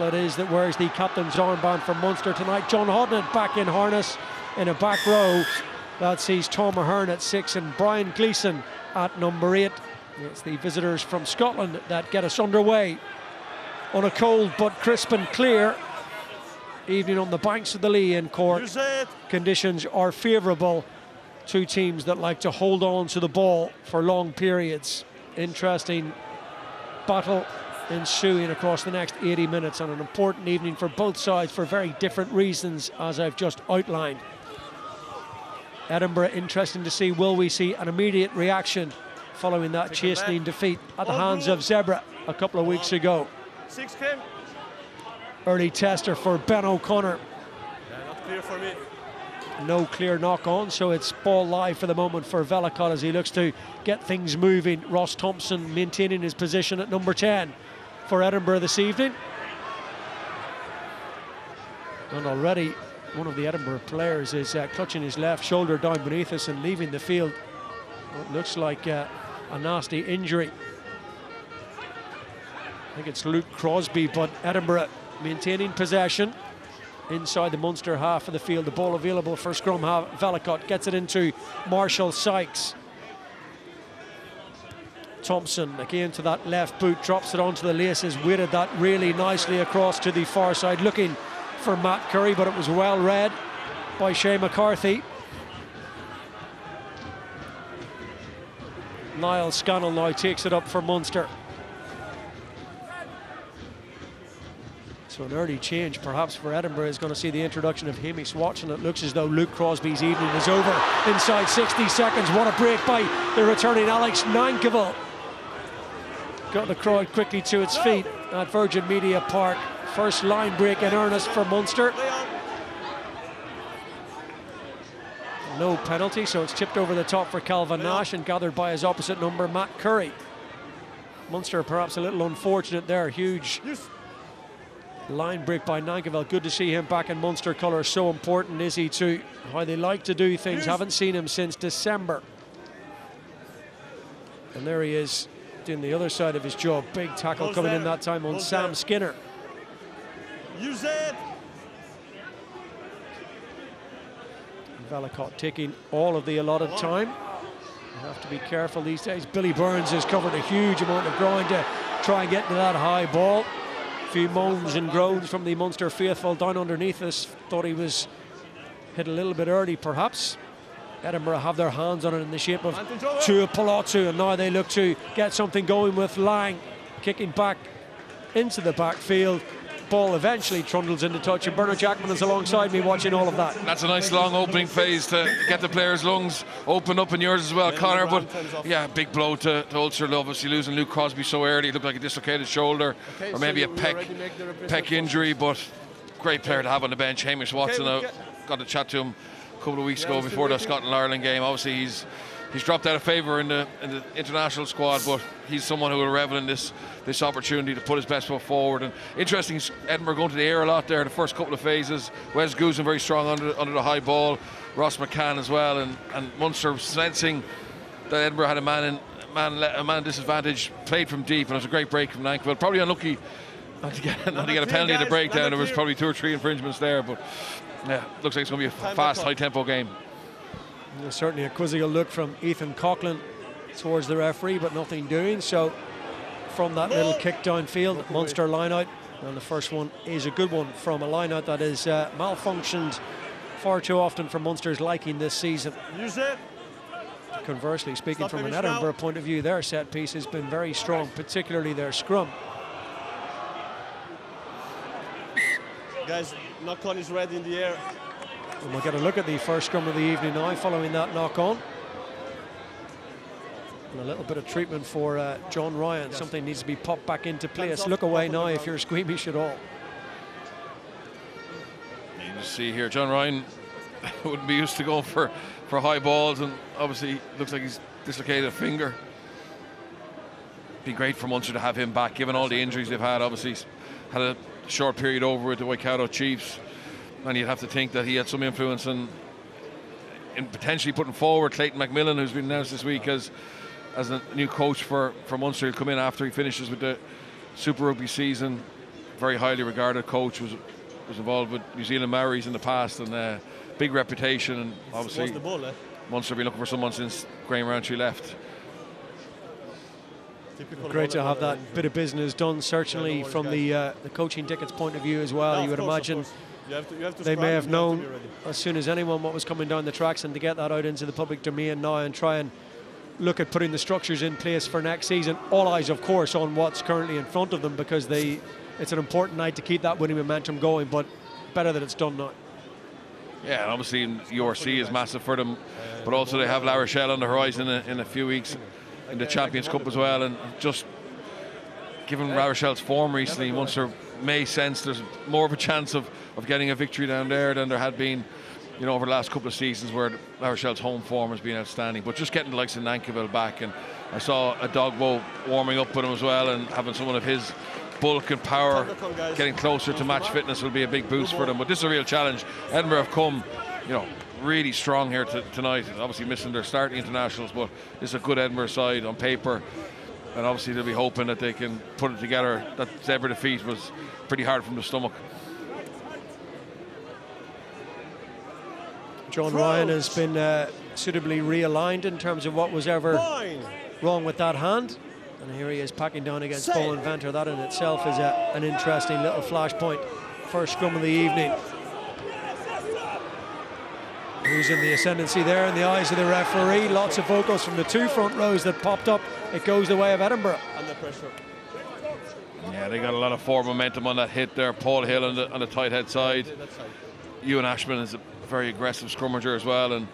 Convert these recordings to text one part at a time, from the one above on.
It is that wears the captain's armband for Munster tonight. John Hodnett back in harness in a back row. That sees Tom Ahern at 6 and Brian Gleeson at number 8. It's the visitors from Scotland that get us underway on a cold but crisp and clear evening on the banks of the Lee in Cork. Conditions are favourable. Two teams that like to hold on to the ball for long periods. Interesting battle ensuing across the next 80 minutes, and an important evening for both sides for very different reasons, as I've just outlined. Edinburgh, interesting to see, will we see an immediate reaction following that chastening defeat at the hands of Zebra a couple of weeks ago. Early tester for Ben O'Connor. Not clear for me. No clear knock on, so it's ball live for the moment for Vellacott as he looks to get things moving. Ross Thompson maintaining his position at number 10 for Edinburgh this evening. And already one of the Edinburgh players is clutching his left shoulder down beneath us and leaving the field. What looks like a nasty injury. I think it's Luke Crosby, but Edinburgh maintaining possession inside the Munster half of the field. The ball available for scrum half. Vellacott gets it into Marshall Sykes. Thompson again to that left boot, drops it onto the laces, weighted that really nicely across to the far side, looking for Matt Curry, but it was well read by Shea McCarthy. Niall Scannell now takes it up for Munster. So an early change perhaps for Edinburgh is going to see the introduction of Hamish Watson. It looks as though Luke Crosby's evening is over inside 60 seconds. What a break by the returning Alex Nankerville. Got the crowd quickly to its feet at Virgin Media Park. First line break in earnest for Munster. No penalty, so it's tipped over the top for Calvin Nash and gathered by his opposite number, Matt Curry. Munster perhaps a little unfortunate there. Huge line break by Nankerville. Good to see him back in Munster colours. So important is he to how they like to do things. Haven't seen him since December. And there he is doing the other side of his job. Big tackle coming in that time on Sam Skinner. Use it. Vellacott taking all of the allotted time. You have to be careful these days. Billy Burns has covered a huge amount of ground to try and get to that high ball. A few moans and groans from the Munster faithful down underneath us. Thought he was hit a little bit early perhaps. Edinburgh have their hands on it in the shape of Tuapolotu, and now they look to get something going with Lang kicking back into the backfield. Ball eventually trundles into touch, and Bernard Jackman is alongside me watching all of that. That's a nice long opening phase to get the players' lungs open up, and yours as well, Connor. But yeah, big blow to Ulster. Obviously losing Luke Crosby so early. It looked like a dislocated shoulder, or maybe a pec injury, but great player to have on the bench. Hamish Watson, I got to chat to him a couple of weeks ago before the Scotland-Ireland game. Obviously he's dropped out of favour in the international squad, but he's someone who will revel in this opportunity to put his best foot forward. And interesting, Edinburgh going to the air a lot there the first couple of phases. Wes Goosen very strong under the high ball, Ross McCann as well, and Munster sensing that Edinburgh had a man disadvantage, played from deep, and it was a great break from Nankerville. Probably unlucky not to get a penalty at the breakdown. There was probably 2 or 3 infringements there, but yeah, looks like it's going to be a fast, high-tempo game. There's certainly a quizzical look from Ethan Coughlin towards the referee, but nothing doing. So from that little kick downfield, Munster line out, and the first one is a good one from a line out that is malfunctioned far too often for Munster's liking this season. Use it. Conversely, speaking from an Edinburgh point of view, their set piece has been very strong, particularly their scrum. Guys, knock on is red in the air. And we'll get a look at the first scrum of the evening now following that knock on. And a little bit of treatment for John Ryan. Something needs to be popped back into place. Look away now if you're squeamish at all. You see here, John Ryan wouldn't be used to going for high balls, and obviously looks like he's dislocated a finger. Be great for Munster to have him back, given all the injuries they've had. Obviously he's had a short period over with the Waikato Chiefs, and you'd have to think that he had some influence in potentially putting forward Clayton McMillan, who's been announced this week as a new coach for Munster. He'll come in after he finishes with the Super Rugby season. very highly regarded coach, was involved with New Zealand Maoris in the past, and big reputation, and obviously the ball, Munster have been looking for someone since Graham Rowntree left. Great to have that bit of business done, certainly from the coaching tickets point of view as well. You would imagine they may have known as soon as anyone what was coming down the tracks, and to get that out into the public domain now and try and look at putting the structures in place for next season. All eyes, of course, on what's currently in front of them, because it's an important night to keep that winning momentum going, but better that it's done now. Yeah, and obviously URC is massive for them, but also they have La Rochelle on the horizon in a few weeks in the Champions Cup as well, and just given La Rochelle's form recently, Munster may sense there's more of a chance of getting a victory down there than there had been, you know, over the last couple of seasons where La Rochelle's home form has been outstanding. But just getting the likes of Nankivell back, and I saw a Dogbo warming up with him as well, and having someone of his bulk and power getting closer to match fitness will be a big boost for them. But this is a real challenge. Edinburgh have come, you know, really strong here tonight, obviously missing their starting internationals, but it's a good Edinburgh side on paper, and obviously they'll be hoping that they can put it together. That Zebra defeat was pretty hard from the stomach. John Ryan has been suitably realigned in terms of what was ever wrong with that hand, and here he is packing down against Bowen Venter. That in itself is an interesting little flashpoint. First scrum of the evening. Who's in the ascendancy there in the eyes of the referee? Lots of vocals from the two front rows that popped up. It goes the way of Edinburgh. Under pressure. Yeah, they got a lot of forward momentum on that hit there. Paul Hill on the tight head side. Ewan Ashman is a very aggressive scrummager as well, and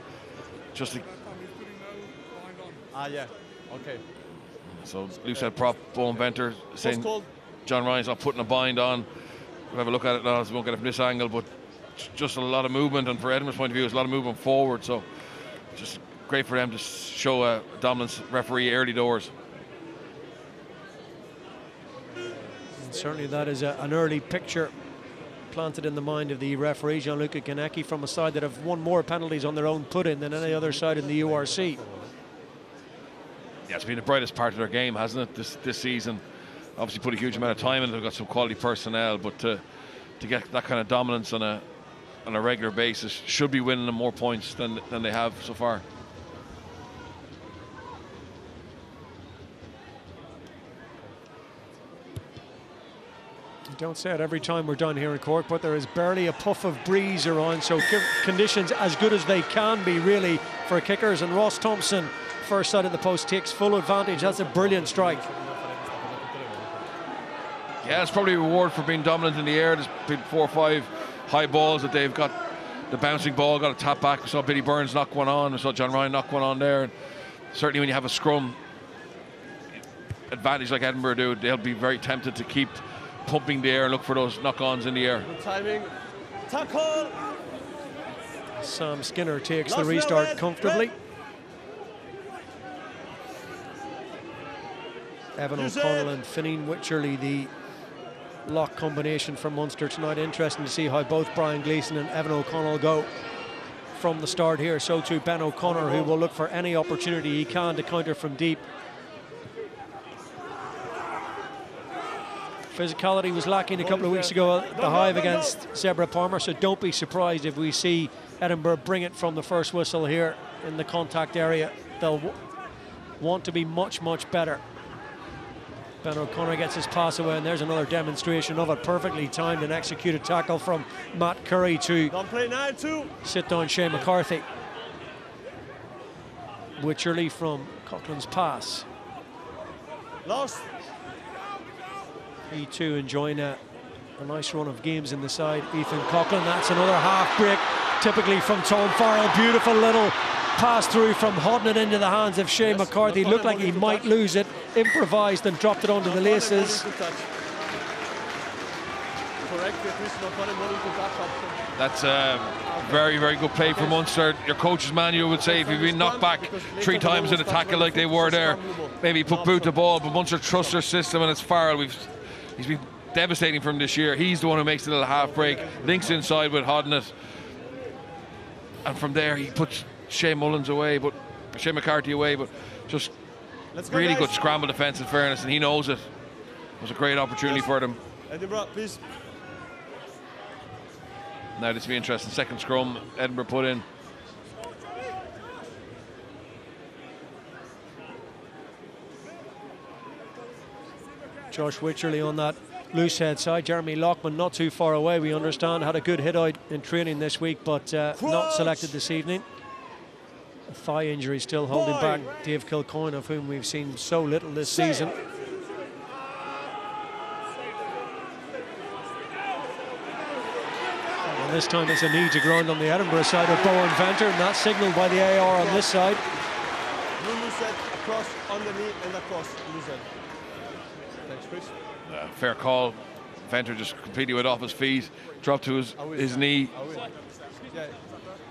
just yeah, okay. So loose head prop Bowen Venter saying John Ryan's not putting a bind on. We'll have a look at it now, so we won't get it from this angle, but just a lot of movement, and for Edinburgh's point of view, it's a lot of movement forward, so just great for them to show a dominance referee early doors. And certainly that is an early picture planted in the mind of the referee, Gianluca Ganecki, from a side that have won more penalties on their own put-in than any other side in the URC. Yeah, it's been the brightest part of their game, hasn't it, this season. Obviously put a huge amount of time in, they've got some quality personnel, but to get that kind of dominance on a regular basis, should be winning them more points than they have so far. Don't say it every time we're down here in Cork, but there is barely a puff of breeze around, so conditions as good as they can be really for kickers. And Ross Thompson, first side of the post, takes full advantage. That's a brilliant strike. Yeah, it's probably a reward for being dominant in the air. There's been 4 or 5 high balls that they've got. The bouncing ball got a tap back. We saw Billy Burns knock one on. We saw John Ryan knock one on there. And certainly when you have a scrum advantage like Edinburgh do, they'll be very tempted to keep pumping the air and look for those knock-ons in the air. Good timing. Tackle. Sam Skinner takes the restart comfortably. Evan O'Connell and Fineen Wycherley, the lock combination for Munster tonight. Interesting to see how both Brian Gleeson and Evan O'Connell go from the start here. So too Ben O'Connor, who will look for any opportunity he can to counter from deep. Physicality was lacking a couple of weeks ago at the Hive against Zebra Palmer, so don't be surprised if we see Edinburgh bring it from the first whistle here in the contact area. They'll want to be much, much better. Ben O'Connor gets his pass away, and there's another demonstration of it. Perfectly timed and executed tackle from Matt Curry to sit down Shea McCarthy. Wycherley from Coughlin's pass. Lost. He too enjoying a nice run of games in the side. Ethan Coughlin, that's another half break, typically from Tom Farrell. Beautiful little pass through from Hodnett into the hands of Shea McCarthy. Looked like he might lose it, improvised and dropped it onto the laces. That's a very, very good play for Munster. Your coach's manual would say if you've been knocked back 3 times in a tackle like they were there, maybe put boot the ball, but Munster trusts their system, and it's Farrell. He's been devastating for him this year. He's the one who makes the little half break, links inside with Hodnett, and from there he puts Shea McCarthy away, but just really good scramble defence in fairness, and he knows it. It was a great opportunity for them. Edinburgh, please. Now this will be interesting. Second scrum, Edinburgh put in. Josh Wycherley on that loose head side. Jeremy Lockman not too far away, we understand. Had a good hit out in training this week, but not selected this evening. A thigh injury still holding back Dave Kilcoyne, of whom we've seen so little this season. And this time it's a knee to ground on the Edinburgh side of Bowen Venter, and that's signalled by the AR on this side. Loose head across, underneath and across. Loose head. Thanks, Chris. Fair call. Venter just completely went off his feet, dropped to his knee. I will. Yeah,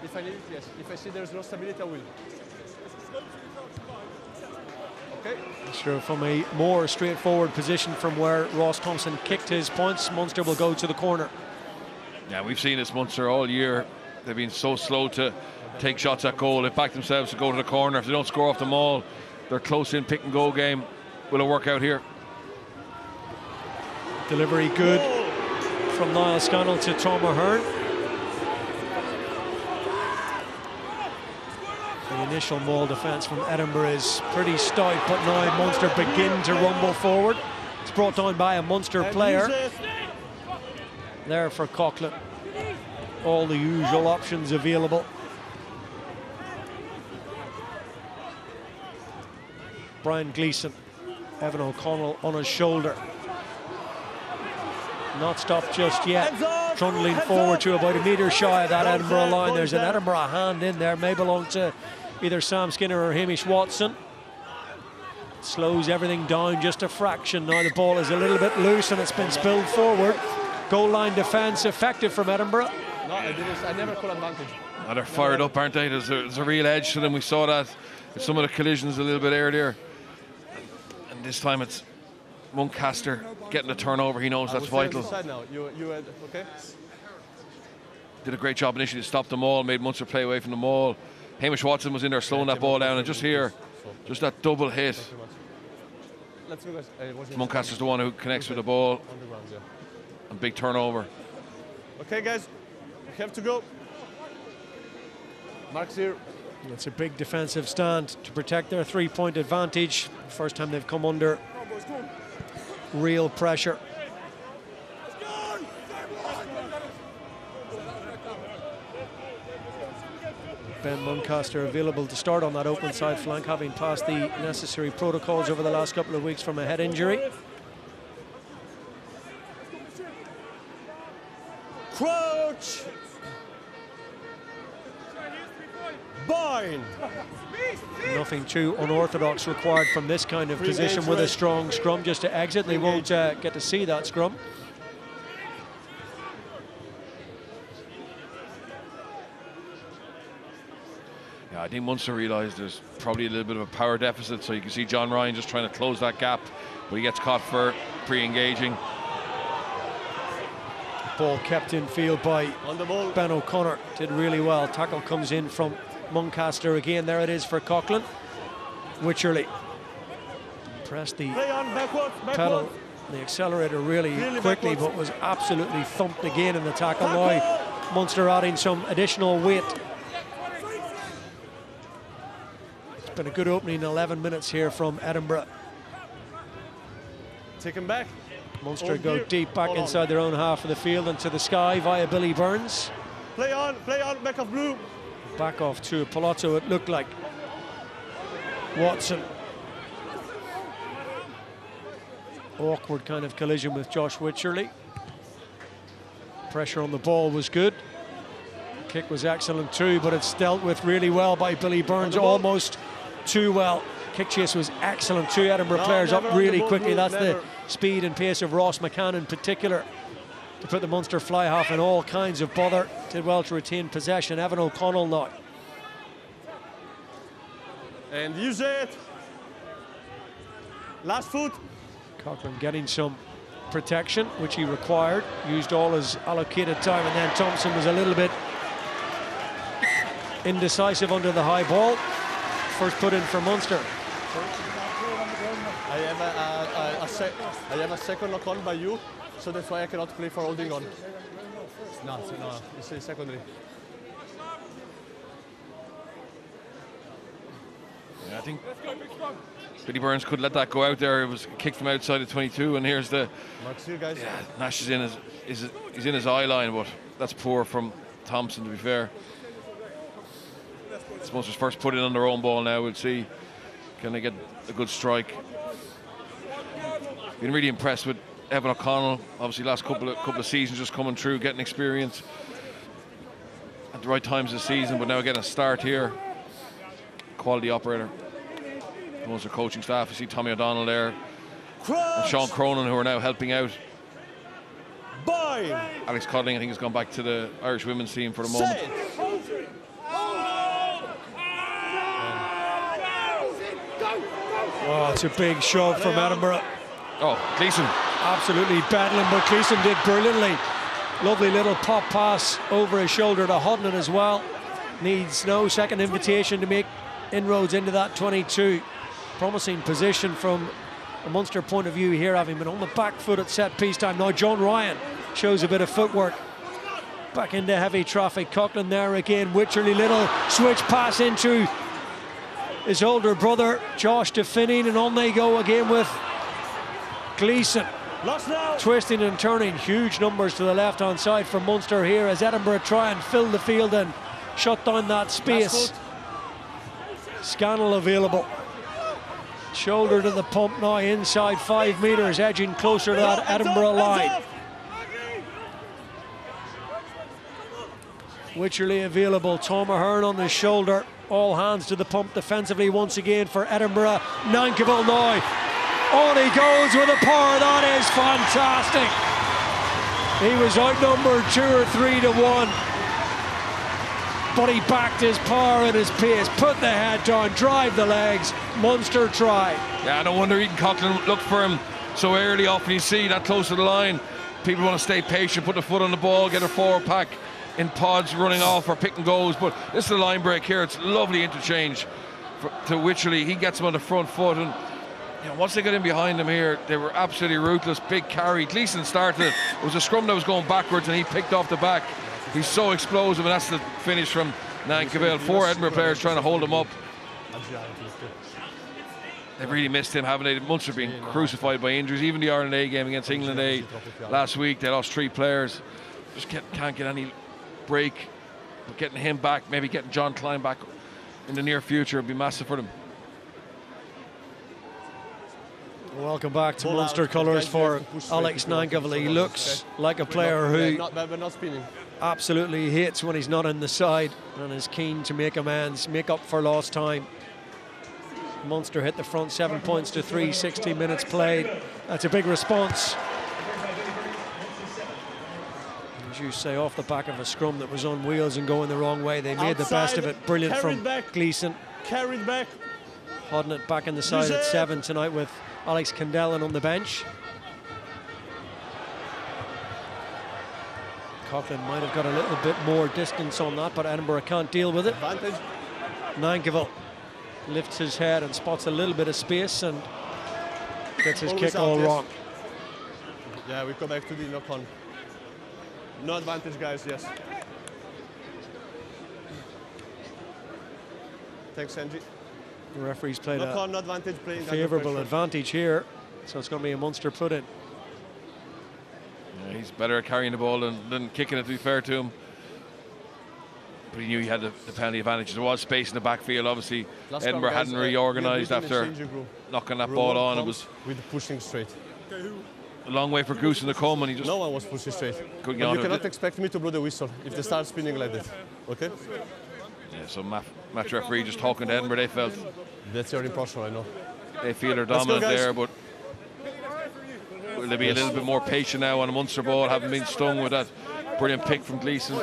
if I need it, yes. If I see there's no stability, I will. Okay. Sure, from a more straightforward position from where Ross Thompson kicked his points, Munster will go to the corner. Yeah, we've seen this Munster all year. They've been so slow to take shots at goal. They back themselves to go to the corner. If they don't score off the maul, their close-in pick-and-go game will work out here. Delivery good from Niall Scannell to Tom Ahern. The initial maul defence from Edinburgh is pretty stout, but now Munster begin to rumble forward. It's brought down by a Munster player. There for Coughlin. All the usual options available. Brian Gleeson, Evan O'Connell on his shoulder. Not stopped just yet. Trundling forward to about a metre shy of that Edinburgh line. There's an Edinburgh hand in there, may belong to either Sam Skinner or Hamish Watson. Slows everything down just a fraction. Now the ball is a little bit loose and it's been spilled forward. Goal line defence effective from Edinburgh. No, I never call advantage. Oh, they're fired up, aren't they? There's a real edge to them. We saw that in some of the collisions a little bit earlier. And this time it's Muncaster getting the turnover. He knows that's vital. Now. You had, okay? Did a great job initially to stop the maul, made Munster play away from the maul. Hamish Watson was in there slowing that ball down, and just here, just that double hit. Muncaster's the one who connects with the ball. And big turnover. Okay, guys, we have to go. Mark's here. It's a big defensive stand to protect their three-point advantage. First time they've come under real pressure. Ben Muncaster available to start on that open side flank, having passed the necessary protocols over the last couple of weeks from a head injury. Crouch. Bind. Nothing too unorthodox required from this kind of position with a strong scrum just to exit. They won't get to see that scrum. Yeah, I think Munster realised there's probably a little bit of a power deficit, so you can see John Ryan just trying to close that gap, but he gets caught for pre-engaging. Ball kept in field by Ben O'Connor. Did really well. Tackle comes in from Muncaster again. There it is for Coughlin. Wycherley pressed the pedal, the accelerator really quickly, but was absolutely thumped again in the tackle. Now Munster adding some additional weight. It's been a good opening 11 minutes here from Edinburgh. Take him back. Munster go deep back inside their own half of the field and to the sky via Billy Burns. Play on, back of blue. Back off to Palazzo, it looked like. Watson. Awkward kind of collision with Josh Wycherley. Pressure on the ball was good. Kick was excellent too, but it's dealt with really well by Billy Burns, almost too well. Kick chase was excellent too. Edinburgh players up really quickly. That's the speed and pace of Ross McCann in particular to put the Munster fly half in all kinds of bother. Did well to retain possession. Evan O'Connell now. And use it. Last foot. Coughlin getting some protection, which he required. Used all his allocated time, and then Thompson was a little bit indecisive under the high ball. First put in for Munster. I have a second knock on by you, so that's why I cannot play for holding on. No, it's a secondary. Yeah, I think Billy Burns could let that go out there. It was kicked from outside of 22, and here's the guys. Yeah, Nash is in he's in his eye line, but that's poor from Thompson, to be fair. It's Munster's first put in on their own ball now. We'll see, can they get a good strike. Been really impressed with Evan O'Connell. Obviously, last couple of seasons just coming through, getting experience at the right times of the season, but now getting a start here. Quality operator. Most of the coaching staff. You see Tommy O'Donnell there, and Sean Cronin, who are now helping out. Alex Codling, I think, has gone back to the Irish women's team for the moment. Oh, it's a big shove from Edinburgh. Oh, Gleeson. Absolutely battling, but Gleeson did brilliantly. Lovely little pop pass over his shoulder to Hodnett as well. Needs no second invitation to make inroads into that 22. Promising position from a Munster point of view here, having been on the back foot at set piece time. Now John Ryan shows a bit of footwork. Back into heavy traffic. Coughlin there again. Wycherley, little switch pass into his older brother Josh de Finning, and on they go again with Gleeson. Twisting and turning. Huge numbers to the left hand side for Munster here as Edinburgh try and fill the field and shut down that space. Scannell available. Shoulder to the pump now, inside 5 metres, edging closer to that Edinburgh line. Wycherley available. Tom Ahern on the shoulder. All hands to the pump defensively once again for Edinburgh. Nankerville now. On he goes with a power. That is fantastic. He was outnumbered 2 or 3 to 1. But he backed his power and his pace, put the head down, drive the legs. Munster try. Yeah, no wonder Ethan Coughlin looked for him so early off, and you see that close to the line. People want to stay patient, put the foot on the ball, get a forward pack in pods running off or picking goals. But this is the line break here. It's lovely interchange to Wycherley. He gets him on the front foot, and once they got in behind him here, they were absolutely ruthless. Big carry. Gleeson started it. It was a scrum that was going backwards, and he picked off the back. He's so explosive, and that's the finish from Nankerville. 4 Edinburgh players trying to hold him up. They've really missed him, haven't they? Munster being crucified by injuries. Even the Ireland A game against England A last week, they lost 3 players. Just can't get any break. But getting him back, maybe getting John Klein back in the near future would be massive for them. Welcome back to Munster colours for Alex Nankerville. He looks like a player who absolutely hates when he's not in the side and is keen to make amends, make up for lost time. Munster hit the front 7 points to 3, 60 minutes played. That's a big response. As you say, off the back of a scrum that was on wheels and going the wrong way. They made the best of it. Brilliant from Gleeson. Carried back. Hodnett back in the side at 7 tonight with Alex Kendellen on the bench. Coughlin might have got a little bit more distance on that, but Edinburgh can't deal with it. Nankerville lifts his head and spots a little bit of space and gets his kick all wrong. Yeah, we go back to the knock-on. No advantage, guys, yes. Thanks, Angie. The referee's played a favourable advantage here, so it's going to be a Munster put-in. Yeah, he's better at carrying the ball than kicking it, to be fair to him. But he knew he had the penalty advantage. There was space in the backfield, obviously. Edinburgh hadn't reorganised after knocking that ball on. It was with pushing straight. A long way for Goosen to come, and he just... No one was pushing straight. Couldn't get on. You cannot expect me to blow the whistle if they start spinning like that, okay? Yeah, so match referee just talking to Edinburgh, they felt... That's your impression, I know. They feel they're dominant there, but... Will they be a little bit more patient now on a Munster ball, having been stung with that brilliant pick from Gleeson?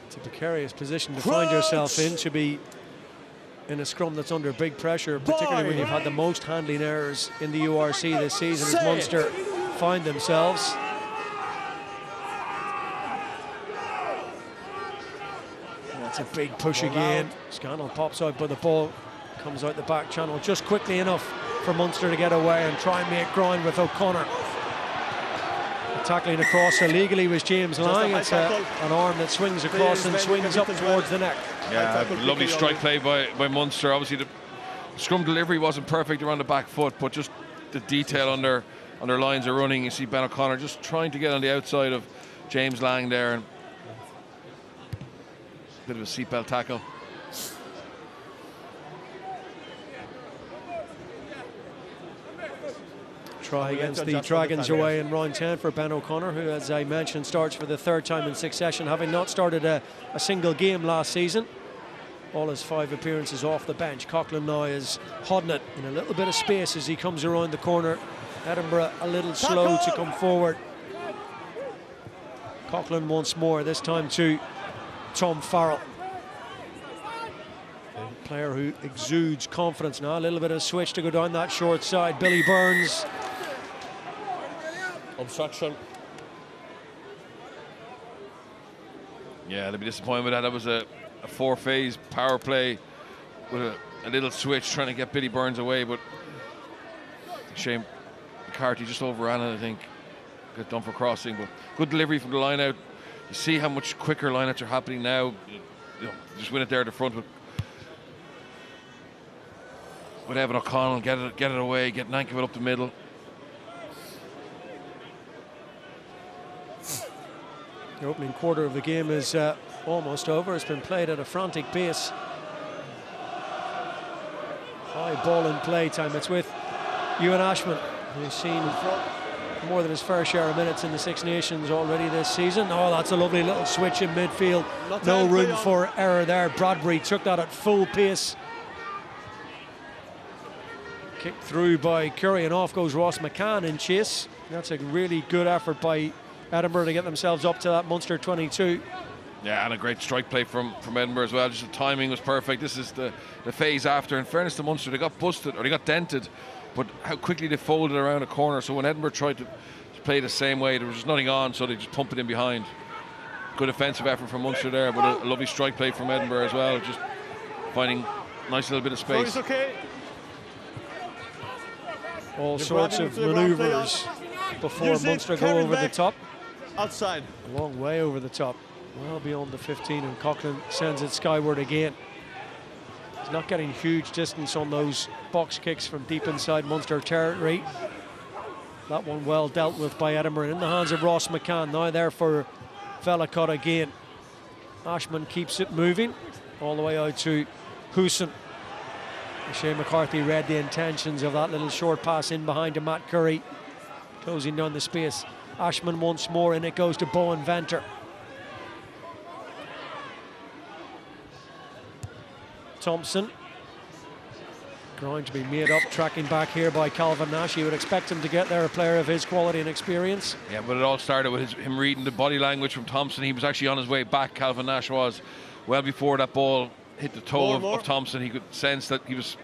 It's a precarious position to find yourself in, to be in a scrum that's under big pressure, particularly when you've had the most handling errors in the URC this season, as Munster find themselves. That's a big push again. Scannell pops out, but the ball comes out the back channel just quickly enough for Munster to get away and try and make ground with O'Connor. Tackling across illegally was James Lang. It's an arm that swings across and swings up towards the neck. Yeah, lovely strike play by Munster. Obviously the scrum delivery wasn't perfect around the back foot, but just the detail on their lines of running. You see Ben O'Connor just trying to get on the outside of James Lang there, and a bit of a seatbelt tackle. Try against the Dragons away in round 10 for Ben O'Connor, who, as I mentioned, starts for the third time in succession, having not started a single game last season. All his 5 appearances off the bench. Coughlin now is hodding it in a little bit of space as he comes around the corner. Edinburgh a little slow to come forward. Coughlin once more, this time to Tom Farrell. A player who exudes confidence now. A little bit of switch to go down that short side. Billy Burns. Obstruction. Yeah, they'll be disappointed with that. That was a 4-phase power play with a little switch trying to get Billy Burns away, but shame McCarthy just overran it, I think. Got done for crossing, but good delivery from the line out. You see how much quicker lineouts are happening now. You know, just win it there at the front with Evan O'Connell, get it away, get Nankovic up the middle. The opening quarter of the game is almost over. It's been played at a frantic pace. High ball in play time. It's with Ewan Ashman, who's seen more than his fair share of minutes in the Six Nations already this season. Oh, that's a lovely little switch in midfield. No room for error there. Bradbury took that at full pace. Kicked through by Curry, and off goes Ross McCann in chase. That's a really good effort by Edinburgh to get themselves up to that Munster 22. Yeah, and a great strike play from Edinburgh as well. Just the timing was perfect. This is the phase after. In fairness to Munster, they got busted, or they got dented, but how quickly they folded around a corner. So when Edinburgh tried to play the same way, there was just nothing on, so they just pump it in behind. Good offensive effort from Munster there, but a lovely strike play from Edinburgh as well. Just finding a nice little bit of space. Okay. All sorts of manoeuvres before Munster go over the top. Outside. A long way over the top. Well beyond the 15, and Coughlin sends it skyward again. He's not getting huge distance on those box kicks from deep inside Munster territory. That one well dealt with by Edinburgh, in the hands of Ross McCann. Now there for Vellacott again. Ashman keeps it moving all the way out to Houston. Shane McCarthy read the intentions of that little short pass in behind to Matt Curry, closing down the space. Ashman once more, and it goes to Bowen Venter. Thompson, ground to be made up, tracking back here by Calvin Nash. You would expect him to get there, a player of his quality and experience. Yeah, but it all started with him reading the body language from Thompson. He was actually on his way back, Calvin Nash was, well before that ball hit the toe of Thompson. He could sense that he was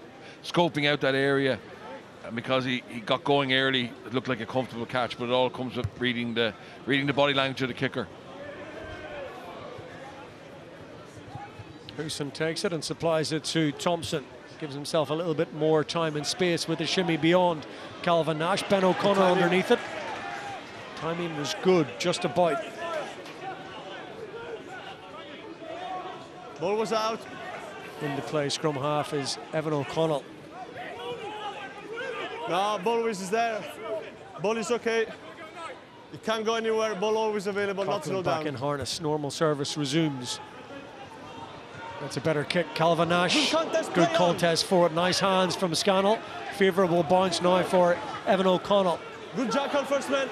scoping out that area, and because he got going early, it looked like a comfortable catch, but it all comes with reading the body language of the kicker. Houston takes it and supplies it to Thompson. Gives himself a little bit more time and space with the shimmy beyond Calvin Nash. Ben O'Connor underneath it. Timing was good, just about. Ball was out. In the play, scrum half is Evan O'Connell. No, ball always is there. Ball is okay. You can't go anywhere. Ball always available. Not slow down. Back in harness. Normal service resumes. That's a better kick. Calvin Nash. Good contest for it. Nice hands from Scannell. Favourable bounce now for Evan O'Connell. Good jackal, first man.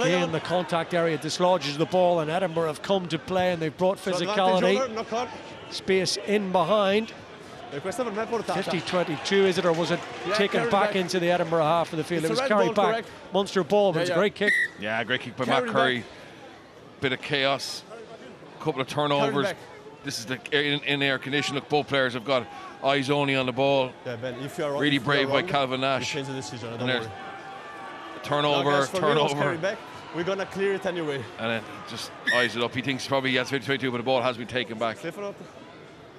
Again, the contact area dislodges the ball, and Edinburgh have come to play, and they've brought physicality. Space in behind. 50-22, is it, or was it taken back into the Edinburgh half of the field? It was carried back. Correct. Munster ball, but it's a great kick. Yeah, great kick by Matt Curry. Bit of chaos, a couple of turnovers. this is the in air condition. Look, both players have got eyes only on the ball. Yeah, Ben, if you are really if brave you are by Calvin Nash. you change the decision, don't And worry. Turnover, Now, guys, for me, turnover. carry back. We're gonna clear it anyway. And then he just eyes it up. He thinks probably he has 50-22, but the ball has been taken back.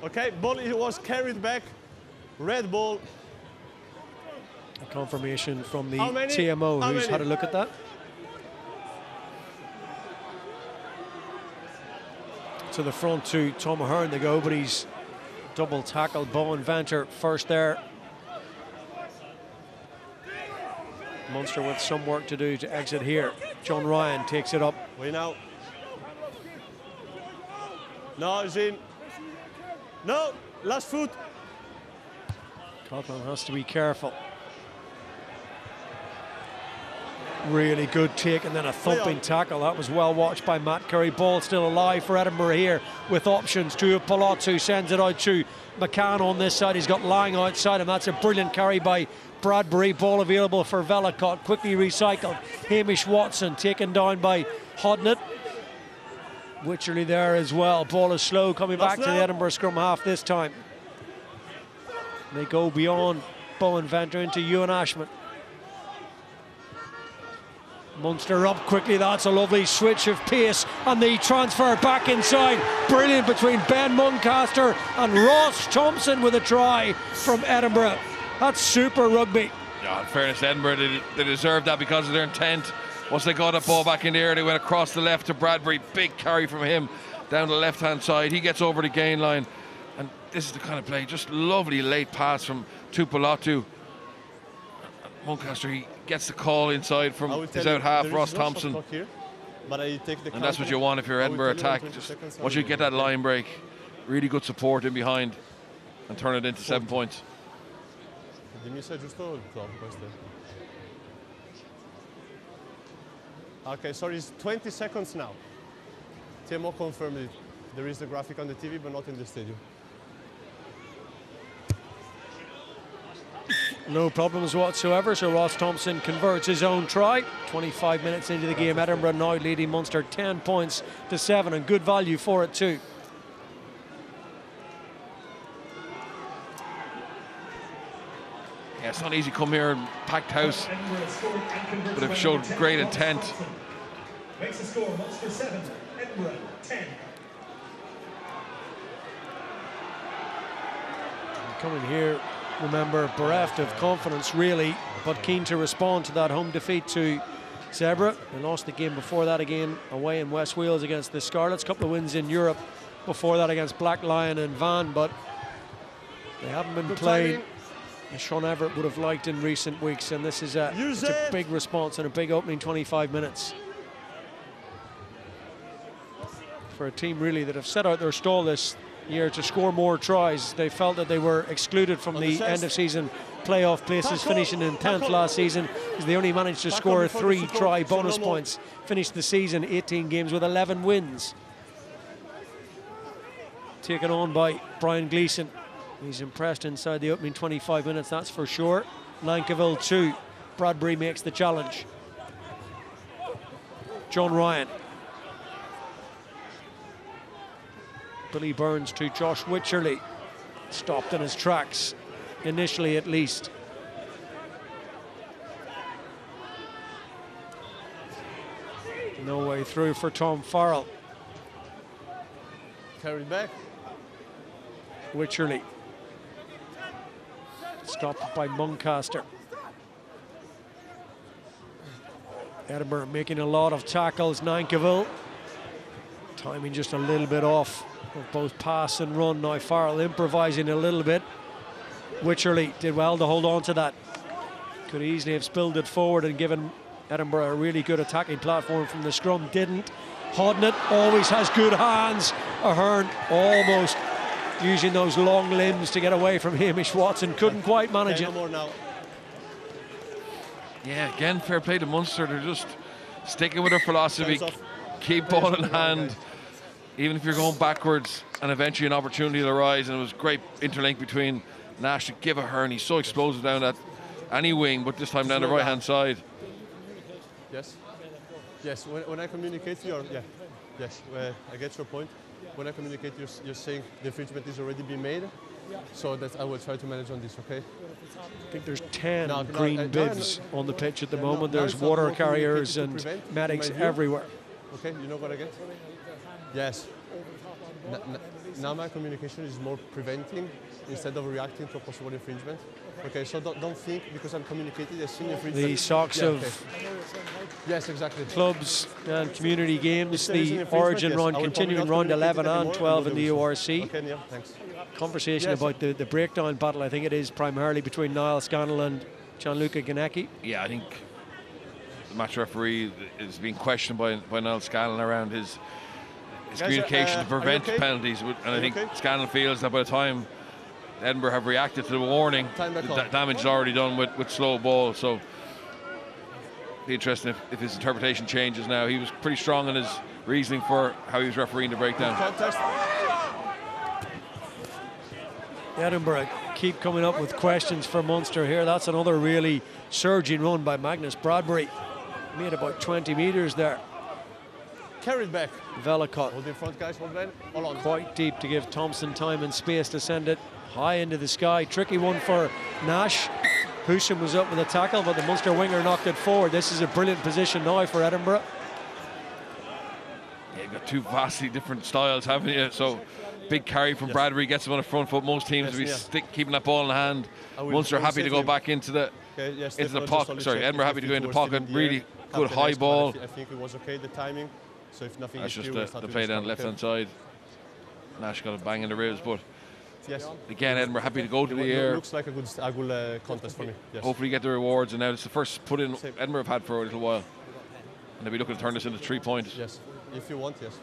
Okay, ball was carried back. Red ball. A confirmation from the How many? TMO How who's many? had a look at that. To the front to Tom Ahern they go, but he's double tackled. Bowen Venter first there. Munster with some work to do to exit here. John Ryan takes it up. Way now. No, Jean. No, last foot. Coughlin has to be careful. Really good take and then a thumping tackle. That was well watched by Matt Curry. Ball still alive for Edinburgh here with options. To Palazzo sends it out to McCann on this side. He's got Lang outside him. That's a brilliant carry by Bradbury. Ball available for Vellacott. Quickly recycled. Hamish Watson taken down by Hodnett. Wycherley there as well. Ball is slow coming back to the Edinburgh scrum half this time. They go beyond Bowen Venter into Ewan Ashman. Munster up quickly. That's a lovely switch of pace and the transfer back inside. Brilliant between Ben Muncaster and Ross Thompson with a try from Edinburgh. That's super rugby. Yeah, in fairness to Edinburgh, they deserved that because of their intent. Once they got that ball back in the air, they went across the left to Bradbury. Big carry from him down the left-hand side. He gets over the gain line. And this is the kind of play, just lovely late pass from Tupolatu. Muncaster, he gets the call inside from his out half, Ross Thompson. Here, but I take the and that's what you want if you're Edinburgh attack. Just once you get that line break, really good support in behind and turn it into 7 points. Okay, sorry, it's 20 seconds now. TMO confirmed it. There is the graphic on the TV, but not in the stadium. No problems whatsoever, so Ross Thompson converts his own try. 25 minutes into the game, Edinburgh now leading Munster 10 points to 7, and good value for it too. Yeah, it's not easy to come here, packed house, but they've showed great intent. Makes the score Munster 7, Edinburgh 10. Coming here, remember, bereft of confidence really, but keen to respond to that home defeat to Zebre. They lost the game before that again away in West Wales against the Scarlets. Couple of wins in Europe before that against Black Lion and Van, but they haven't been played as Sean Everett would have liked in recent weeks, and this is it's a big response and a big opening 25 minutes. For a team really that have set out their stall this year to score more tries. They felt that they were excluded from the end of season playoff places, finishing in 10th last season, because they only managed to score 3 try bonus points. Finished the season 18 games with 11 wins. Taken on by Brian Gleeson. He's impressed inside the opening 25 minutes, that's for sure. Lankaville 2. Bradbury makes the challenge. John Ryan. Billy Burns to Josh Wycherley. Stopped in his tracks, initially at least. No way through for Tom Farrell. Carried back. Wycherley. Stopped by Muncaster. Edinburgh making a lot of tackles. Nankiville. Timing just a little bit off of both pass and run. Now Farrell improvising a little bit. Wycherley did well to hold on to that. Could easily have spilled it forward and given Edinburgh a really good attacking platform from the scrum. Didn't. Hodnett always has good hands. Ahern almost using those long limbs to get away from Hamish Watson. Couldn't quite manage it. No more now. Yeah, again, fair play to Munster. They're just sticking with their philosophy. Keep ball in hand. Even if you're going backwards, and eventually an opportunity will arise. And it was great interlink between Nash to give Ahern. He's so explosive down that any wing, but this time down the right-hand side. Yes. Yes, when I communicate to you, yeah. Yes, I get your point. when I communicate, you're saying the infringement is already been made. So that I will try to manage on this, okay? I think there's 10 green bibs on the pitch at the moment. There's water carriers and medics everywhere. Okay, you know what I get? Yes. Now my communication is more preventing instead of reacting to a possible infringement. Okay, so don't think because I'm communicating, I've seen infringement. The socks of yes, exactly. clubs and community games, the Origin run, continuing round 11 and 12 in the URC. Okay, Neil, thanks. Conversation about the breakdown battle, I think it is primarily between Niall Scannell and Gianluca Ganecki. Yeah, I think the match referee is being questioned by Niall Scannell around his communication to prevent penalties. And I think Scannell feels that by the time Edinburgh have reacted to the warning, the damage is already done with slow ball. So it'd be interesting if his interpretation changes now. He was pretty strong in his reasoning for how he was refereeing the breakdown. Edinburgh keep coming up with questions for Munster here. That's another really surging run by Magnus Bradbury. Made about 20 metres there. Carried back. Velicott. Hold in front, guys. Hold on. Quite deep to give Thompson time and space to send it high into the sky. Tricky one for Nash. Husham was up with a tackle, but the Munster winger knocked it forward. This is a brilliant position now for Edinburgh. Yeah, you've got two vastly different styles, haven't you? So big carry from Bradbury gets him on the front foot. Most teams will be keeping that ball in the hand. Munster happy to go back into the pocket. Sorry, Edinburgh happy to go into the pocket. Really good high ball. I think it was okay, the timing. So if nothing that's is just the play down the left hand side. Nash got a bang in the ribs, but again, Edinburgh happy to go to the air. Looks like a good contest for me. Yes. Hopefully get the rewards, and now it's the first put in Edinburgh have had for a little while, and they'll be looking to turn this into 3 points. Yes, if you want, yes.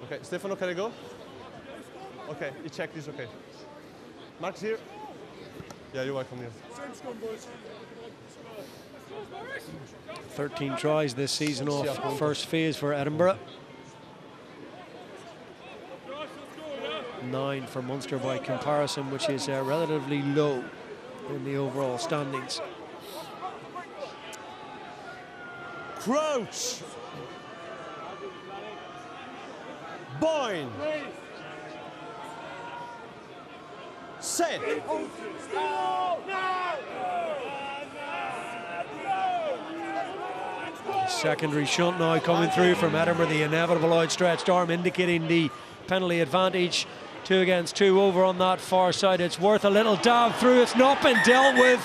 Okay, Stefano, can I go? Okay, you check this, okay. Mark's here? Yeah, you're welcome here. 13 tries this season off first phase for Edinburgh. 9 for Munster by comparison, which is relatively low in the overall standings. Crouch! Boyne! Set! Secondary shunt now coming through from Edinburgh, the inevitable outstretched arm indicating the penalty advantage. 2 against 2 over on that far side. It's worth a little dab through. It's not been dealt with.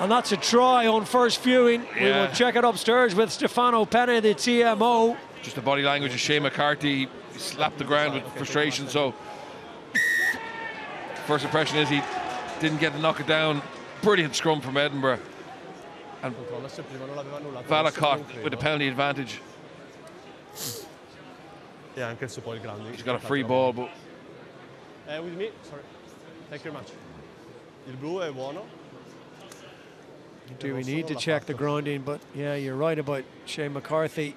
And that's a try on first viewing. Yeah. We will check it upstairs with Stefano Penne, the TMO. Just the body language of Shane McCarthy. He slapped the ground with frustration. So first impression is he didn't get to knock it down. Brilliant scrum from Edinburgh. And Velicott with the penalty advantage. He's got a free ball, but with me, sorry. Thank you very much. Il blu è buono. Do we need to check the grounding? But yeah, you're right about Shane McCarthy.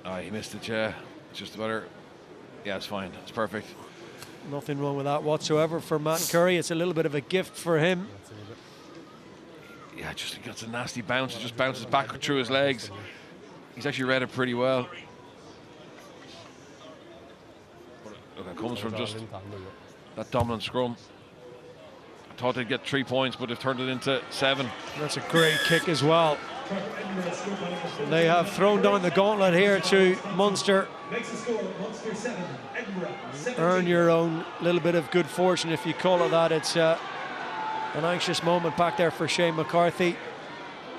Oh, he missed it, yeah. It's just about her. Yeah, it's fine. It's perfect. Nothing wrong with that whatsoever for Matt Curry. It's a little bit of a gift for him. Yeah, just he gets a nasty bounce. It just bounces back through his legs. He's actually read it pretty well. Look, it comes from just that dominant scrum. I thought they'd get 3 points, but they've turned it into 7. That's a great kick as well. They have thrown down the gauntlet here to Munster. Earn your own little bit of good fortune, if you call it that. It's an anxious moment back there for Shane McCarthy.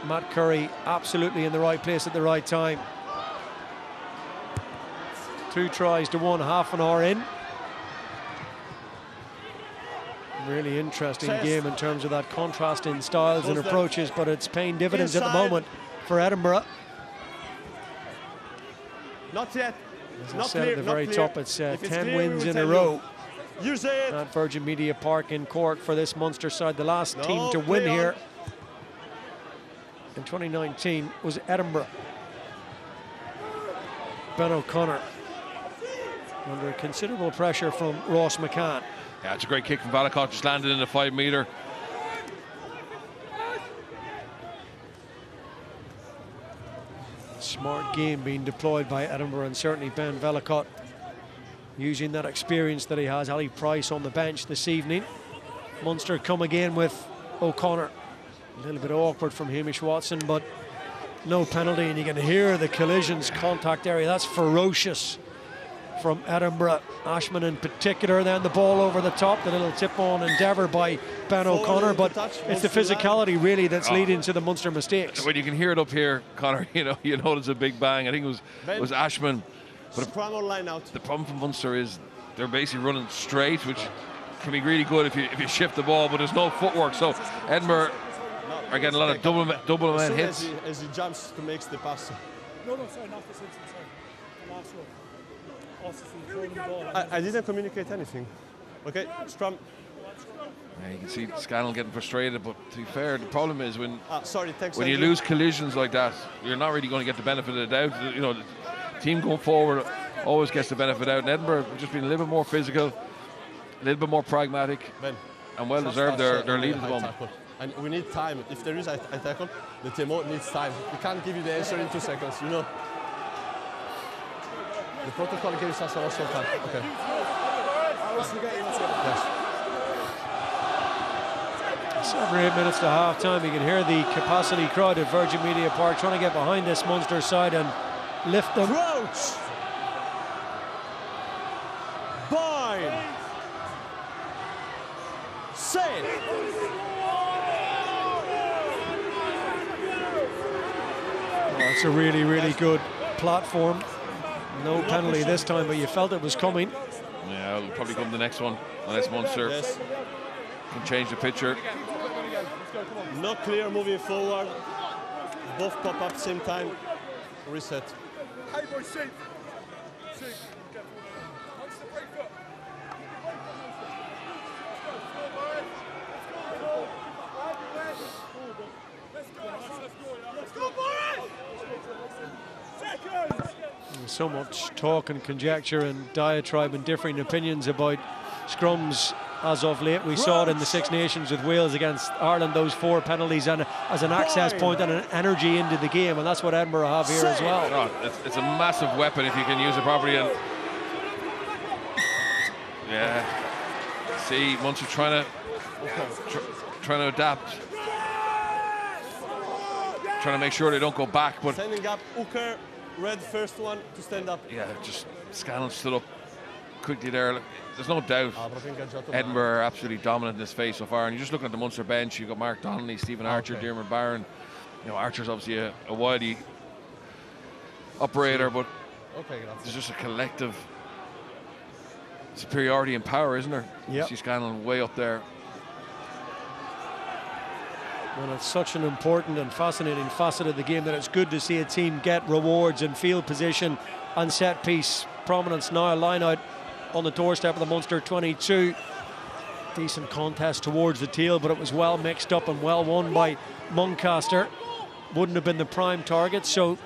Matt Curry absolutely in the right place at the right time. 2 tries to 1, half an hour in. Really interesting game in terms of that contrast in styles and approaches, but it's paying dividends at the moment for Edinburgh. Not yet. As I said at the very top, it's 10 wins in a row at Virgin Media Park in Cork for this Munster side. The last team to win here in 2019 was Edinburgh. Ben O'Connor under considerable pressure from Ross McCann. Yeah, it's a great kick from Velicott, just landed in the 5 metre. Smart game being deployed by Edinburgh, and certainly Ben Velicott using that experience that he has. Ali Price on the bench this evening. Munster come again with O'Connor. A little bit awkward from Hamish Watson, but no penalty, and you can hear the collisions contact area. That's ferocious from Edinburgh. Ashman in particular, then the ball over the top, the little tip-on endeavour by Ben O'Connor, but it's the physicality really that's leading to the Munster mistakes. When you can hear it up here, Conor, you know it's a big bang. I think it was Ashman. But the problem for Munster is they're basically running straight, which can be really good if you shift the ball, but there's no footwork. So Edinburgh are getting a lot of double man hits. As he jumps to make the pass. No, sorry, not this instance, sorry. The last row. I didn't communicate anything. Okay, scrum. Yeah, you can see Scannell getting frustrated, but to be fair, the problem is when thanks, you lose collisions like that, you're not really going to get the benefit of the doubt. You know, the team going forward always gets the benefit out. And Edinburgh have just been a little bit more physical, a little bit more pragmatic, and well deserved their lead at the moment. And we need time. If there is a tackle, the team needs time. We can't give you the answer in 2 seconds, you know. The protocol gives us a lot of time. Okay. Yes. 7 or 8 minutes to half time. You can hear the capacity crowd at Virgin Media Park trying to get behind this Munster side and lift them. Crouch! Bind! Set! It's a really, really good platform. No penalty this time, but you felt it was coming. Yeah, it'll probably come the next one, unless Munster can change the picture. Not clear moving forward. Both pop up at the same time. Reset. There's so much talk and conjecture and diatribe and differing opinions about scrums as of late. We saw it in the Six Nations with Wales against Ireland, those 4 penalties, and as an access point and an energy into the game, and that's what Edinburgh have here as well. Oh, it's a massive weapon if you can use it properly. And yeah, see Munster trying to adapt, trying to make sure they don't go back. But standing up, Hooker, red first one to stand up. Yeah, just Scannell stood up quickly there. There's no doubt Edinburgh are absolutely dominant in this phase so far. And you're just looking at the Munster bench. You've got Mark Donnelly, Stephen Archer, Diarmuid Barron. You know, Archer's obviously a wily operator, but there's just a collective superiority in power, isn't there? Yep. You see Scannell way up there. And it's such an important and fascinating facet of the game that it's good to see a team get rewards in field position and set piece prominence now. A line out on the doorstep of the Munster 22. Decent contest towards the tail, but it was well mixed up and well won by Muncaster. Wouldn't have been the prime target, so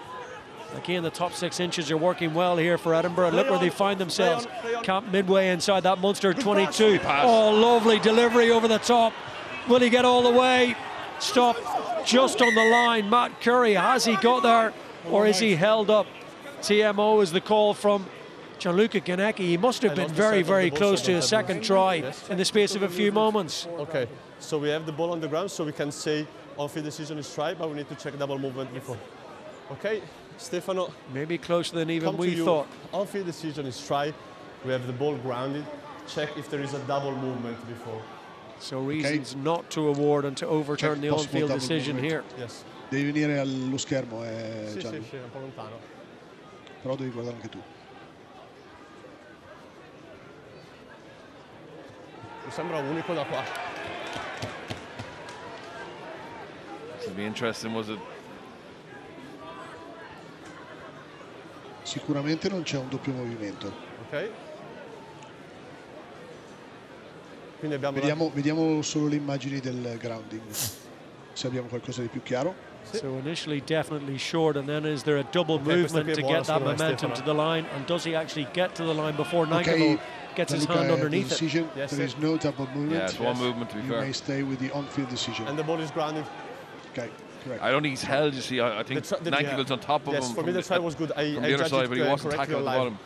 again the top 6 inches are working well here for Edinburgh. Look where they find themselves, camped midway inside that Munster 22. Oh, lovely delivery over the top. Will he get all the way? Stop just on the line. Matt Curry, has he got there or is he held up? TMO is the call from Gianluca Ganecki. He must have been very, very close to a second try in the space of a few moments. Okay, so we have the ball on the ground, so we can say on-field decision is try, but we need to check double movement before. Okay, Stefano. Maybe closer than even we thought. On-field decision is try. We have the ball grounded. Check if there is a double movement before. So reasons not to award and to overturn the on-field decision here. Yes. Devi venire allo schermo, Gianni. Sì, un po' lontano. Però devi guardare anche tu. Mi sembra unico da qua. This will be interesting, was it? Sicuramente non c'è un doppio movimento. Ok. Vediamo solo le immagini del grounding, se abbiamo qualcosa di più chiaro. So initially definitely short, and then is there a double movement to get that momentum to the line, and does he actually get to the line before Nankamo gets his hand underneath it? Yes, there is no double movement. Yeah, it's one movement to be fair. You may stay with the on-field decision. And the ball is grounded. Okay, correct. I don't think he's held, you see. I think Nankavil's on top of him. Yes, for me the try was good. From the other side, but he wasn't tackled at the bottom.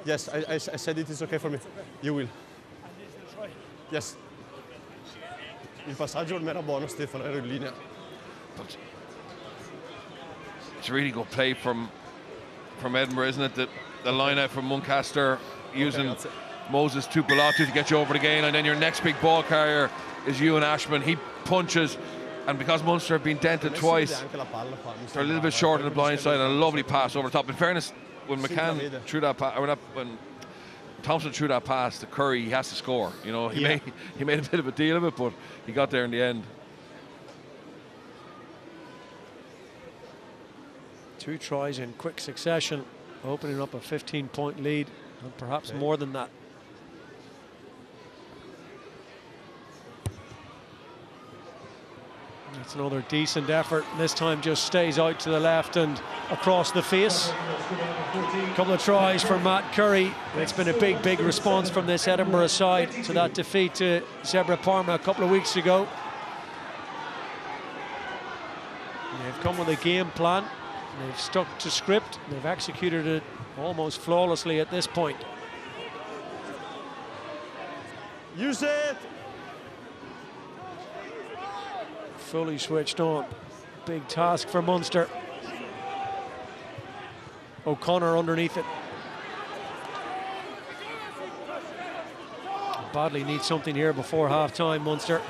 Yes, I said it is okay for me. You will. Yes. Il passaggio non era buono, Stefano, ero in linea. But it's a really good play from Edinburgh, isn't it? The line out from Munster using Moses Tupolatu to get you over the gain, and then your next big ball carrier is Ewan Ashman. He punches, and because Munster have been dented twice, they're a little bit short on the blind side, and a lovely pass over the top. In fairness, when McCann threw that pass, when Thompson threw that pass to Curry, he has to score. You know, he made a bit of a deal of it, but he got there in the end. 2 tries in quick succession, opening up a 15-point lead, and perhaps more than that. It's another decent effort. This time just stays out to the left and across the face. A couple of tries for Matt Curry. It's been a big response from this Edinburgh side to that defeat to Zebra Parma a couple of weeks ago. They've come with a game plan. They've stuck to script. They've executed it almost flawlessly at this point. Use it! Fully switched on. Big task for Munster. O'Connor underneath it. Badly needs something here before half-time, Munster.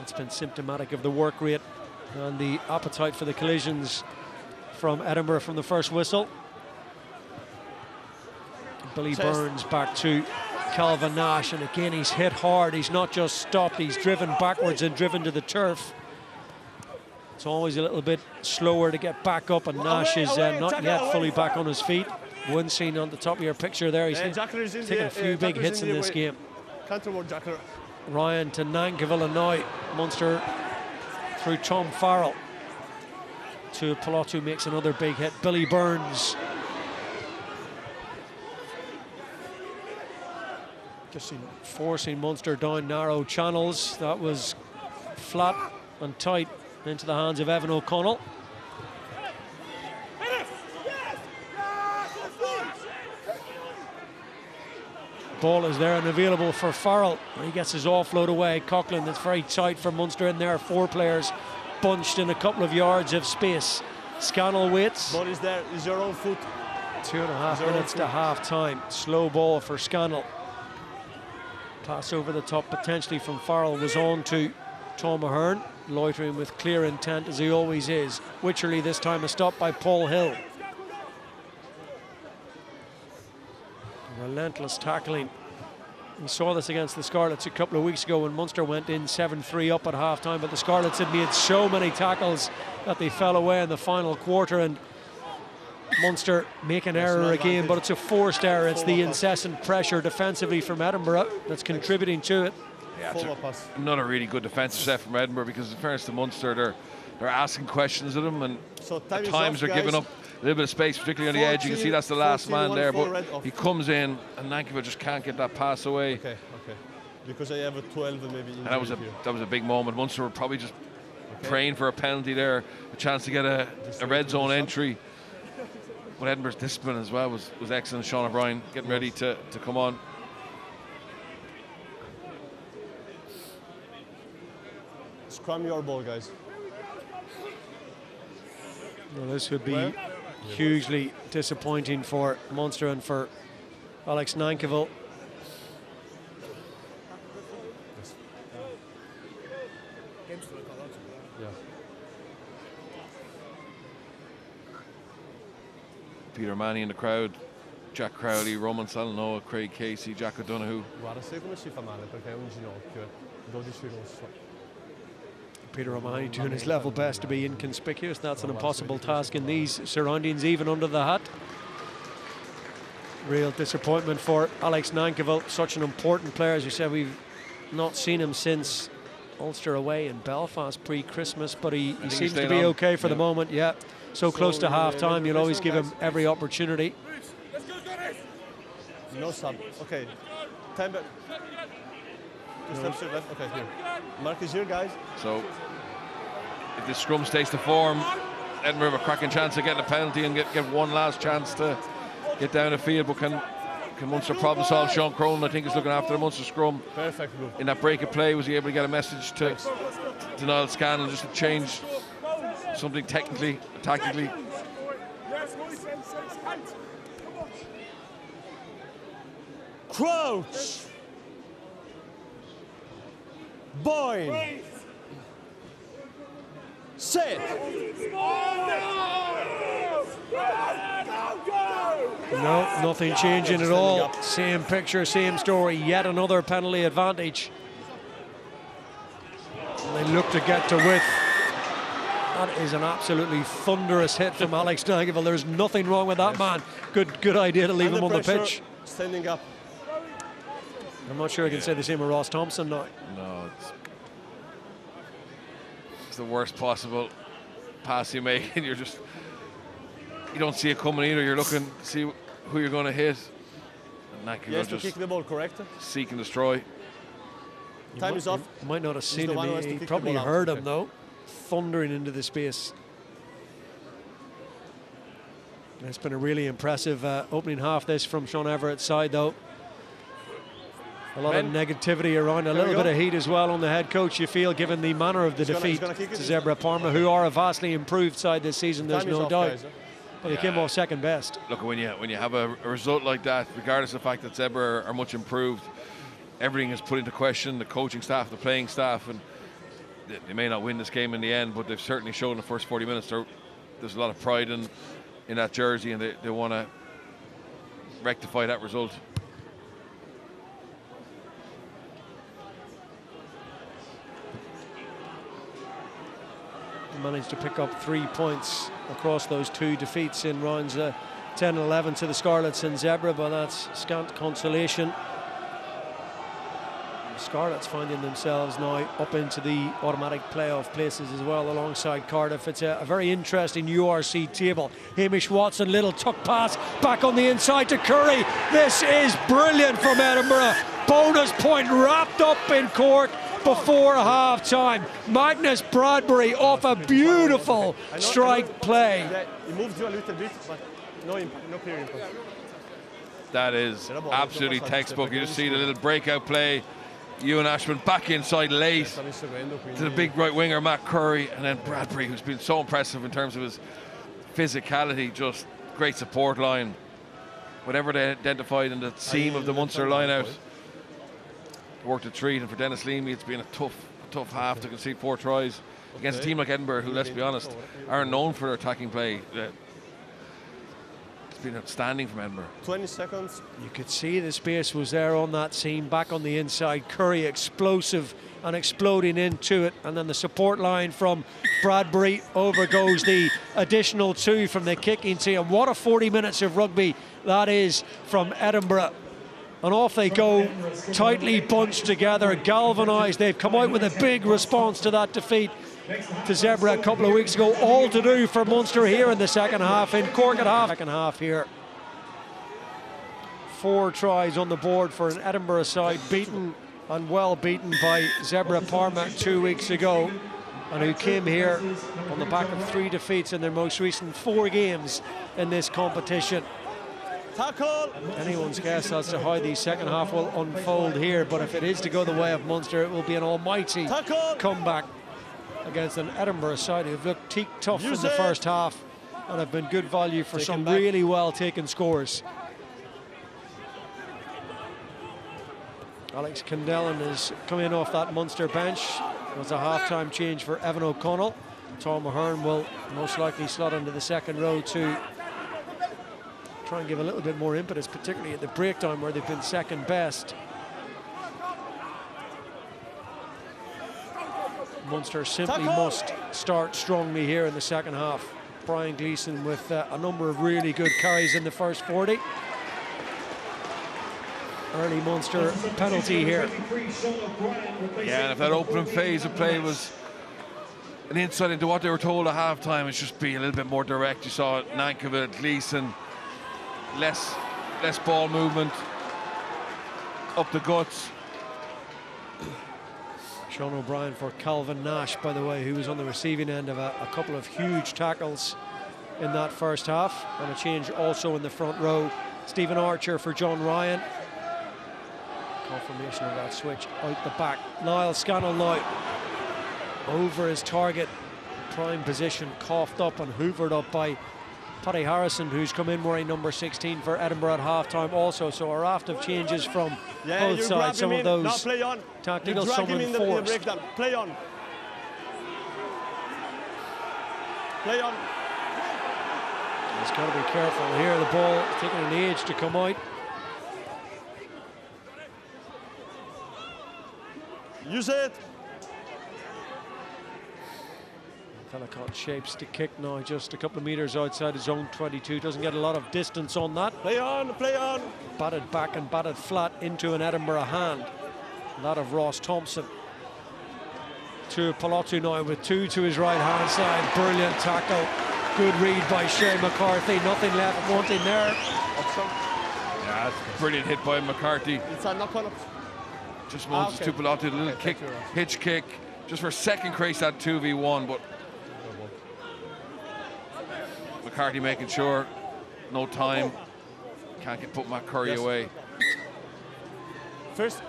It's been symptomatic of the work rate and the appetite for the collisions from Edinburgh from the first whistle. Billy Burns back to Calvin Nash, and again he's hit hard. He's not just stopped, he's driven backwards and driven to the turf. It's always a little bit slower to get back up, and Nash is not yet fully back on his feet. One seen on the top of your picture there, he's taken a few big hits in this game. Ryan to Nankerville, and now Munster through Tom Farrell to Polatu makes another big hit. Billy Burns just forcing Munster down narrow channels. That was flat and tight into the hands of Evan O'Connell. Ball is there and available for Farrell. He gets his offload away. Coughlin, that's very tight for Munster in there. 4 players bunched in a couple of yards of space. Scannell waits. Ball is there, is your own foot. 2.5 minutes to half time. Slow ball for Scannell. Pass over the top potentially from Farrell was on to Tom Ahern, loitering with clear intent as he always is. Wycherley this time a stop by Paul Hill. Relentless tackling. We saw this against the Scarlets a couple of weeks ago when Munster went in 7-3 up at half-time, but the Scarlets had made so many tackles that they fell away in the final quarter, and Munster make an error again, but it's a forced error. It's the incessant pressure defensively from Edinburgh that's contributing to it. Yeah, it's another really good defensive set from Edinburgh, because in fairness to Munster, they're asking questions of them, and at times they're giving up a little bit of space, particularly on the edge. You can see that's the last man there, but he comes in and Nankerville just can't get that pass away. Okay. Because I have a 12 maybe. And that was a big moment. Munster were probably just praying for a penalty there, a chance to get a red zone entry. But Edinburgh's discipline as well was excellent. Sean O'Brien getting ready to come on. Scrum your ball, guys. Well, this would be hugely disappointing for Munster and for Alex Nankerville. Peter Manny in the crowd, Jack Crowley, Roman Salanoa, Craig Casey, Jack O'Donoghue. Guarda, sai come si fa male perché è un ginocchio, 12 rosso. Peter O'Mahony doing his level best to be inconspicuous. That's an impossible task in these surroundings, even under the hat. Real disappointment for Alex Nankerville, such an important player. As you said, we've not seen him since Ulster away in Belfast pre-Christmas, but he seems to be okay for the moment. Yeah, so close to half-time, you'll always give him every opportunity. No sub. Okay. Time back. 2 steps to the left. Okay, here. Mark is here, guys. So if this scrum stays to form, Edinburgh have a cracking chance of getting a penalty and get one last chance to get down the field, but can Munster problem solve? Sean Cronin, I think, is looking after the Munster scrum. Perfect move. In that break of play, was he able to get a message to Niall Scanlon just to change something technically, tactically? Crouch. Boyne. Set. No, nothing changing at all. Same picture, same story. Yet another penalty advantage. They look to get to width. That is an absolutely thunderous hit from Alex Nagyville. There's nothing wrong with that man. Good idea to leave him on the pitch. Standing up. I'm not sure I can say the same of Ross Thompson now. No, it's the worst possible pass you make, and you don't see it coming either. You're looking to see who you're going to hit. And Nagyville Yes, to just kick the ball, correct? seek and destroy. Time is off. You might not have seen the one who him. has to He kick the probably ball out. heard him Okay. though, thundering into the space. It's been a really impressive opening half this from Sean Everett's side though. A lot of negativity around, a little bit of heat as well on the head coach, you feel, given the manner of the defeat to Zebra Parma, who are a vastly improved side this season, there's no doubt. But they came off second best. Look, when you have a result like that, regardless of the fact that Zebra are much improved, everything is put into question, the coaching staff, the playing staff, and they may not win this game in the end, but they've certainly shown in the first 40 minutes there's a lot of pride in that jersey, and they want to rectify that result. Managed to pick up 3 points across those two defeats in rounds 10 and 11 to the Scarlets and Zebra, but that's scant consolation. The Scarlets finding themselves now up into the automatic playoff places as well alongside Cardiff. It's a very interesting URC table. Hamish Watson, little tuck pass back on the inside to Curry. This is brilliant from Edinburgh. Bonus point wrapped up in Cork before half-time. Magnus Bradbury off a beautiful strike play. He moved you a little bit, but no impact, no clear impact. That is absolutely textbook. You just see the little breakout play. Ewan Ashman back inside late to the big right winger Matt Curry, and then Bradbury, who's been so impressive in terms of his physicality, just great support line. Whatever they identified in the seam of the Munster line out, worked a treat, and for Dennis Leamy it's been a tough half to concede 4 tries against a team like Edinburgh, who, let's be honest, aren't known for their attacking play. It's been outstanding from Edinburgh. 20 seconds. You could see the space was there on that seam, back on the inside. Curry explosive and exploding into it, and then the support line from Bradbury. Over goes the additional 2 from the kicking team. What a 40 minutes of rugby that is from Edinburgh. And off they go, tightly bunched together, galvanised. They've come out with a big response to that defeat to Zebra a couple of weeks ago. All to do for Munster here in the second half, in Cork at half. Second half here. 4 tries on the board for an Edinburgh side, beaten and well beaten by Zebra Parma 2 weeks ago, and who came here on the back of 3 defeats in their most recent 4 games in this competition. Tackle. Anyone's guess as to how the second half will unfold here, but if it is to go the way of Munster, it will be an almighty comeback against an Edinburgh side who've looked teak tough in the first half and have been good value for some really well taken scores. Alex Candellin is coming off that Munster bench. It was a half-time change for Evan O'Connell. Tom Ahern will most likely slot into the second row to try and give a little bit more impetus, particularly at the breakdown where they've been second best. Munster simply must start strongly here in the second half. Brian Gleeson with a number of really good carries in the first 40. Early Munster penalty here. Yeah, and if that opening phase of play was an insight into what they were told at half-time, it's just be a little bit more direct. You saw Nankerville, Gleeson, less ball movement, up the guts. Sean O'Brien for Calvin Nash, by the way, who was on the receiving end of a couple of huge tackles in that first half. And a change also in the front row. Stephen Archer for John Ryan. Confirmation of that switch out the back. Niall Scannell now over his target. Prime position, coughed up and hoovered up by Paddy Harrison, who's come in wearing number 16 for Edinburgh at half-time also. So a raft of changes from both sides. Some of those tactical, some enforced. Play on. Play on. He's got to be careful here. The ball taking an age to come out. Use it. Fellicott shapes to kick now, just a couple of metres outside his own 22. Doesn't get a lot of distance on that. Play on, play on. Batted back and batted flat into an Edinburgh hand. That of Ross Thompson. To Palottu now with two to his right hand side. Brilliant tackle. Good read by Shea McCarthy. Nothing left wanting there. Yeah, it's a brilliant hit by McCarthy. It's a knock on. Just Moses to Palottu, a little kick, hitch kick. Just for a second crease that 2v1, but McCarthy making sure no time, can't get put McCurry away. First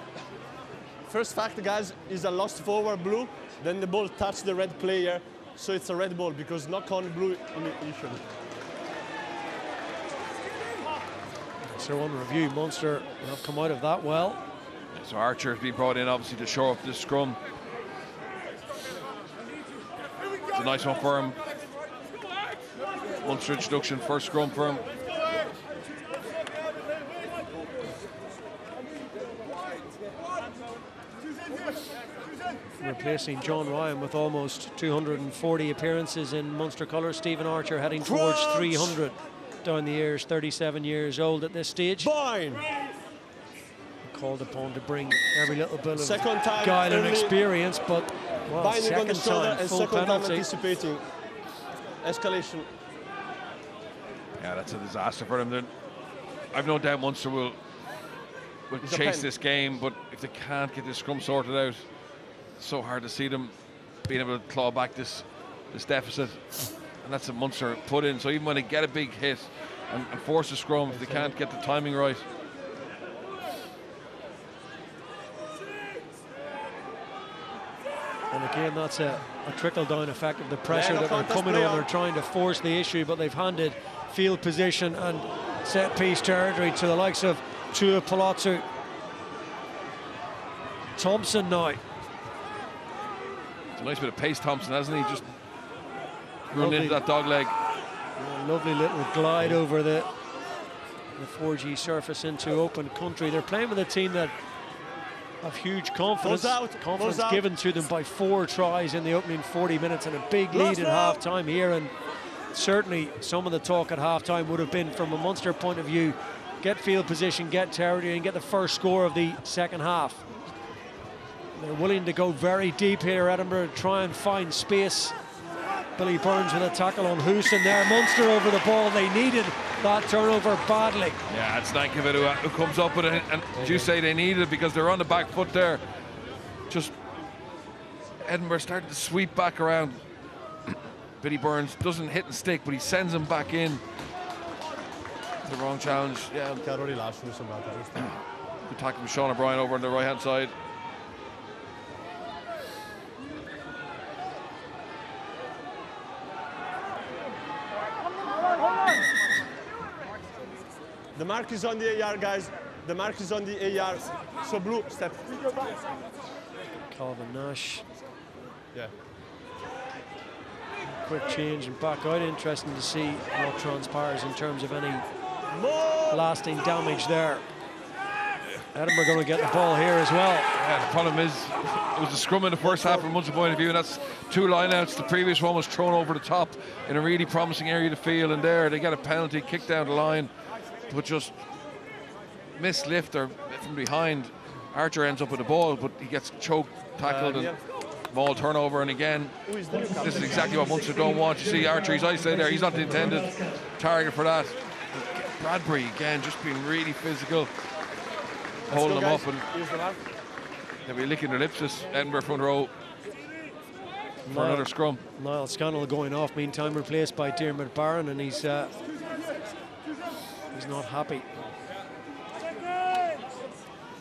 fact, guys, is a lost forward blue, then the ball touched the red player, so it's a red ball because knock on blue initially. So on review, Munster have come out of that well. So Archer has been brought in obviously to shore up this scrum. It's a nice one for him. Munster introduction, first scrum for him. Replacing John Ryan with almost 240 appearances in Munster colours. Stephen Archer heading towards 300 down the years, 37 years old at this stage. Fine. Called upon to bring every little bit of time guile and experience, but well, second time, full penalty. Anticipating escalation. Yeah, that's a disaster for them. I've no doubt Munster will chase this game, but if they can't get this scrum sorted out, it's so hard to see them being able to claw back this deficit. And that's what Munster put in. So even when they get a big hit and force a scrum, if they can't get the timing right. And again, that's a trickle-down effect of the pressure that they're coming under, trying to force the issue, but they've handed field position and set-piece territory to the likes of Tua Palottu. Thompson now. It's a nice bit of pace, Thompson, hasn't he? Just run into that dog leg. Yeah, lovely little glide over the 4G surface into open country. They're playing with a team that have huge confidence. Confidence given to them by 4 tries in the opening 40 minutes and a big lead at half-time here. And certainly some of the talk at half-time would have been, from a Munster point of view, get field position, get territory and get the first score of the second half. They're willing to go very deep here, Edinburgh, to try and find space. Billy Burns with a tackle on Houston there. Munster over the ball. They needed that turnover badly. Yeah, it's Nankovic who comes up with it. And as you say, they needed it because they're on the back foot there. Just Edinburgh started to sweep back around. Billy Burns doesn't hit and stick, but he sends him back in. The wrong challenge. Yeah. Good tackle from Sean O'Brien over on the right-hand side. The mark is on the AR, guys. The mark is on the AR. So blue, step. Calvin Nash. Yeah. Quick change and back out. Interesting to see what transpires in terms of any lasting damage there. Edinburgh going to get the ball here as well. Yeah, the problem is it was a scrum in the first half from Munster point of view, and that's 2 lineouts. The previous one was thrown over the top in a really promising area to field, and there they get a penalty, kick down the line, but just mislift or from behind. Archer ends up with the ball, but he gets choked, tackled, and ball turnover. And again, this is exactly what Munster don't want. You see Archer, he's isolated there. He's not the intended target for that. Bradbury again, just being really physical, holding him up. And They'll be licking their lips, this Edinburgh front row, for another scrum. Niall Scannell going off, meantime replaced by Diarmuid Barron, and he's not happy.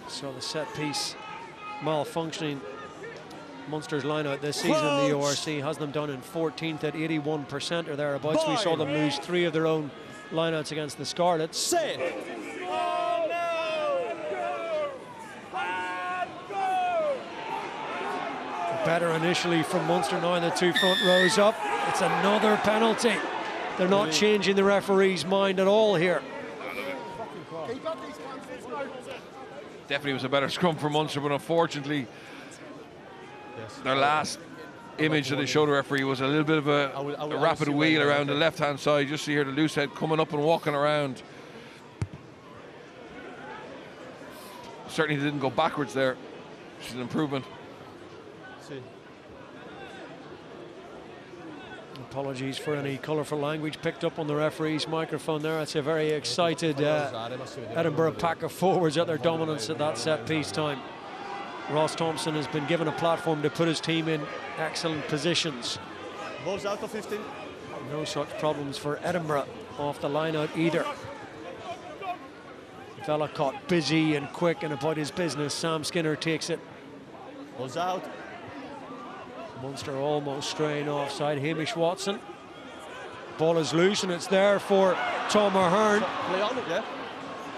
So the set piece malfunctioning. Munster's line-out this season in the ORC has them done in 14th at 81% or thereabouts. We saw them lose 3 of their own line-outs against the Scarlets. Better initially from Munster, now the 2 front rows up. It's another penalty. They're not changing the referee's mind at all here. Definitely was a better scrum for Munster, but unfortunately, their last image that they showed the referee was a little bit of a rapid wheel around the left-hand side. Just see here the loose head coming up and walking around. Certainly didn't go backwards there, which is an improvement. Apologies for any colourful language picked up on the referee's microphone there. It's a very excited Edinburgh pack of forwards at their dominance at that set piece time. Ross Thompson has been given a platform to put his team in excellent positions. Balls out of 15. No such problems for Edinburgh off the line out either. Fella caught busy and quick and about his business. Sam Skinner takes it. Balls out. Munster almost straying offside. Hamish Watson. Ball is loose and it's there for Tom Ahern. Play on it, yeah.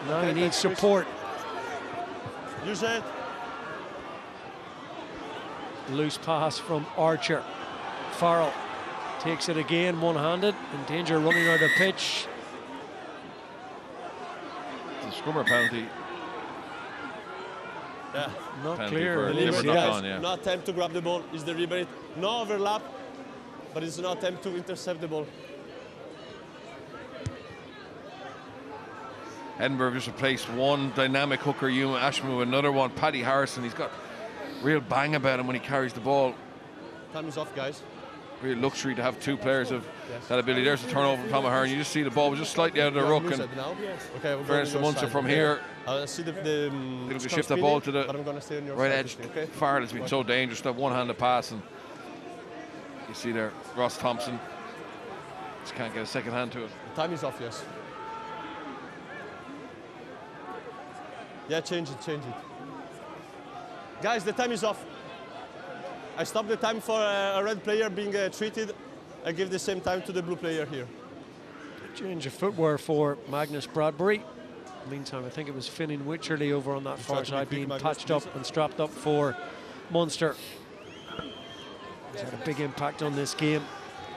Now he needs support. Use it. Loose pass from Archer. Farrell takes it again, one-handed. In danger running out of pitch. The scrummer penalty. Yeah. Not Penalty clear. for knock on, yeah. Not attempt to grab the ball. Is the deliberate. No overlap, but it's not attempt to intercept the ball. Edinburgh just replaced one dynamic hooker, Yuma Ashman, with another one, Paddy Harrison. He's got real bang about him when he carries the ball. Time is off, guys. Real luxury to have 2 players of that ability. There's the turnover from Tom Ahern. You just see the ball was just slightly out of the ruck. And okay, we're fairness to Munster from here. I'll see the It'll shift the ball to the but I'm gonna stay on your right side, edge. okay? Farrell has been so dangerous. That one-handed pass, and you see there Ross Thompson just can't get a second hand to it. Time is off, yes. Yeah, change it. Guys, the time is off. I stop the time for a red player being treated. I give the same time to the blue player here. Change of footwear for Magnus Bradbury. Meantime, I think it was Finnan Wycherley over on that far side being patched up and strapped up for Munster. He's had a big impact on this game.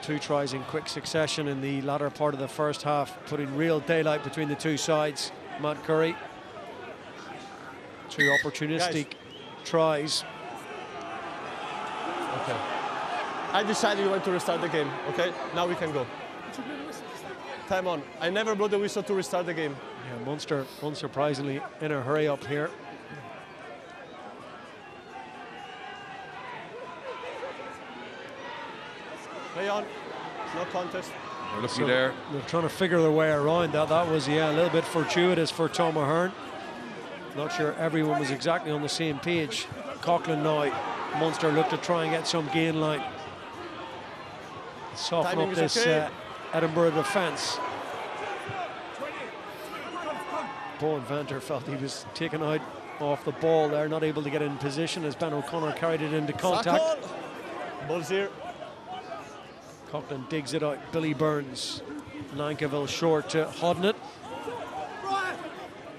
2 tries in quick succession in the latter part of the first half, putting real daylight between the 2 sides. Matt Curry. 2 opportunistic tries. Okay. I decided we want to restart the game. Okay, now we can go. Time on. I never blew the whistle to restart the game. Yeah, Munster unsurprisingly in a hurry up here. Play on. No contest. We're looking there. They're trying to figure their way around that. That was, yeah, a little bit fortuitous for Tom Ahern. Not sure everyone was exactly on the same page. Coughlin now. Munster looked to try and get some gain line. Soften up this Edinburgh defence. Bowen Venter felt he was taken out off the ball there, not able to get in position as Ben O'Connor carried it into contact. Ball's here. Coughlin digs it out. Billy Burns. Nankivell short to Hodnett.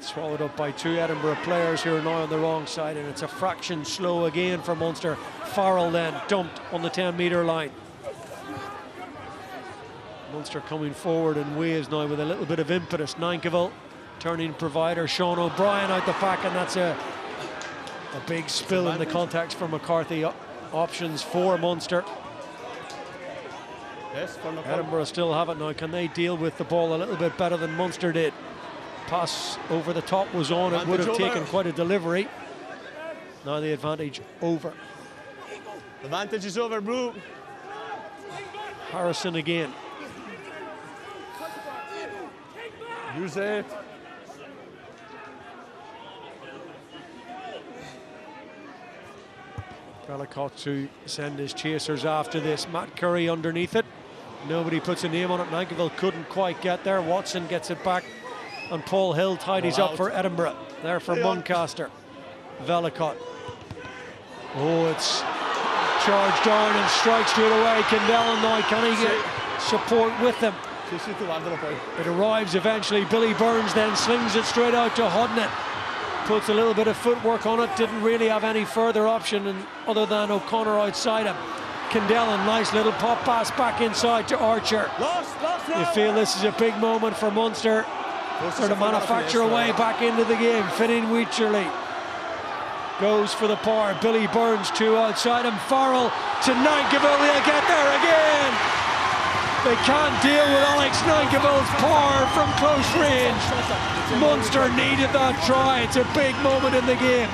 Swallowed up by 2 Edinburgh players who are now on the wrong side, and it's a fraction slow again for Munster. Farrell then dumped on the 10-metre line. Munster coming forward in waves now with a little bit of impetus. Nankivell, turning provider, Sean O'Brien out the back, and that's a big spill in the context for McCarthy. Options for Munster. Yes, Edinburgh still have it now. Can they deal with the ball a little bit better than Munster did? Pass over the top was on. It would have taken quite a delivery. Now the advantage over. Advantage is over, Blue. Harrison again. Use it. Bellicott to send his chasers after this. Matt Curry underneath it. Nobody puts a name on it. Nankerville couldn't quite get there. Watson gets it back, and Paul Hill tidies up for Edinburgh. There for Muncaster. Bellicott. Oh, it's charged down and strikes straight away. Kendall now, can he get support with him? It arrives eventually. Billy Burns then slings it straight out to Hodnett. Puts a little bit of footwork on it. Didn't really have any further option other than O'Connor outside him. Kendall, nice little pop pass back inside to Archer. You feel this is a big moment for Munster. Or to manufacture a way back into the game. Finn Wycherley goes for the par. Billy Burns two outside him. Farrell to Nankerville. They'll get there again. They can't deal with Alex Nankerville's par from close range. Munster needed that try. It's a big moment in the game.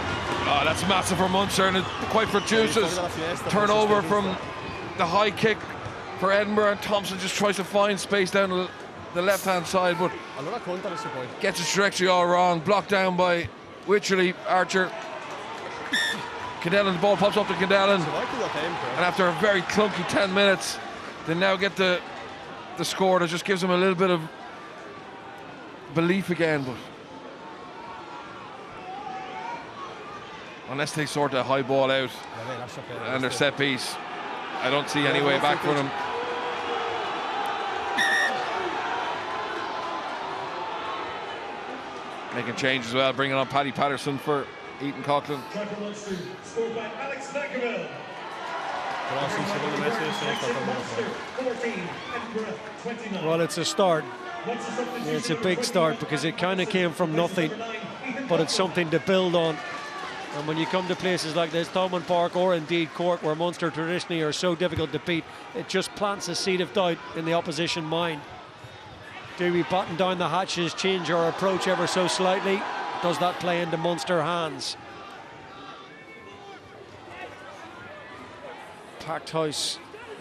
Oh, that's massive for Munster, and it quite produces turnover from the high kick for Edinburgh, and Thompson just tries to find space down the left-hand side, but gets his trajectory all wrong. Blocked down by Wycherley. Archer. Kendall, the ball pops up to Kendall, and after a very clunky 10 minutes, they now get the score that just gives them a little bit of belief again. But unless they sort a high ball out and their set piece, I don't see any way back for them. Making change as well, bringing on Paddy Patterson for Ethan Coughlin. Scored by Alex Nankerville. Well, it's a start. It's a big start because it kind of came from nothing, but it's something to build on. And when you come to places like this, Thomond Park or indeed Cork, where Munster traditionally are so difficult to beat, it just plants a seed of doubt in the opposition mind. Do we batten down the hatches, change our approach ever so slightly? Does that play into Munster hands? Packed house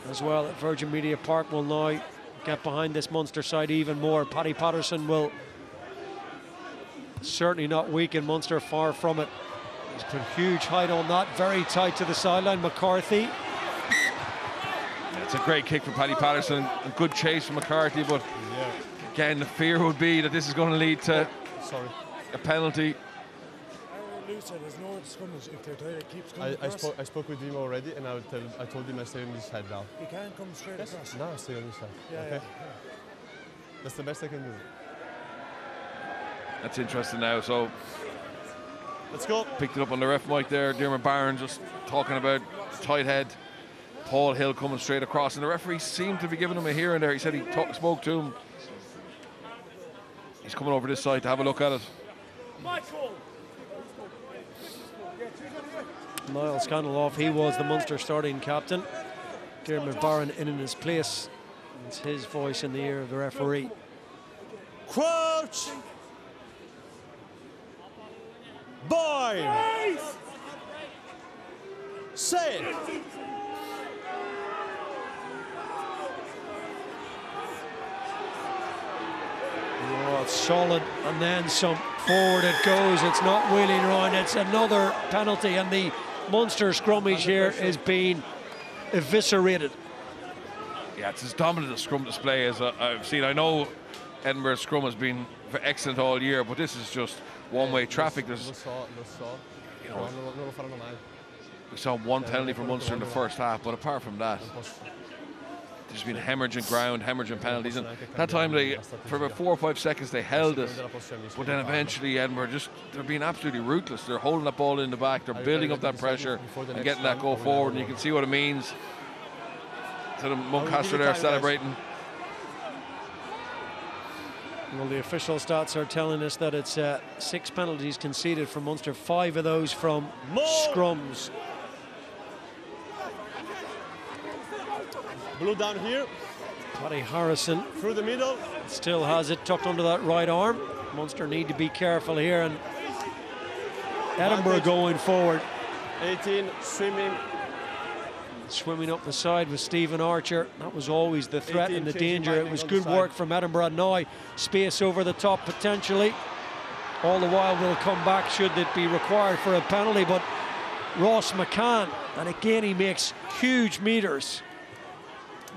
as well at Virgin Media Park will now get behind this Munster side even more. Paddy Patterson will certainly not weaken Munster, far from it. He's put huge height on that, very tight to the sideline. McCarthy. It's a great kick from Paddy Patterson, a good chase from McCarthy, but again, the fear would be that this is going to lead to a penalty. There's no scrimmage if they're tired, it keeps coming across. I spoke with him already, and I told him I stay on this side now. He can't come straight across. No, I stay on this side. Yeah, okay. That's the best I can do. That's interesting now. So let's go. Picked it up on the ref mic there. Dermot Barron just talking about tight head. Paul Hill coming straight across, and the referee seemed to be giving him a hearing there. He said he spoke to him. He's coming over this side to have a look at it. Niall Scannell, he was the Munster starting captain. Dermot Barron in his place. It's his voice in the ear of the referee. Crouch! Boy! Say it! Oh, it's solid, and then some. Forward it goes. It's not wheeling around. It's another penalty, and the Munster scrummage here is being eviscerated. Yeah, it's as dominant a scrum display as I've seen. I know Edinburgh's scrum has been excellent all year, but this is just one-way traffic. There's, you know, we saw one penalty from Munster in the first half, but apart from that, there's been hemorrhaging ground, hemorrhaging penalties, and that time for about 4 or 5 seconds they held it, but then eventually Edinburgh they're being absolutely ruthless. They're holding that ball in the back, they're building up that pressure and getting that goal forward, and you can see what it means to the Muncaster there celebrating. Well, the official stats are telling us that it's 6 penalties conceded from Munster, 5 of those from scrums. Blue down here. Paddy Harrison through the middle. Still has it tucked under that right arm. Munster need to be careful here, and Edinburgh going forward. 18 Swimming up the side with Stephen Archer. That was always the threat and the danger. It was good work from Edinburgh. Now space over the top potentially. All the while will come back should it be required for a penalty, but Ross McCann, and again he makes huge meters.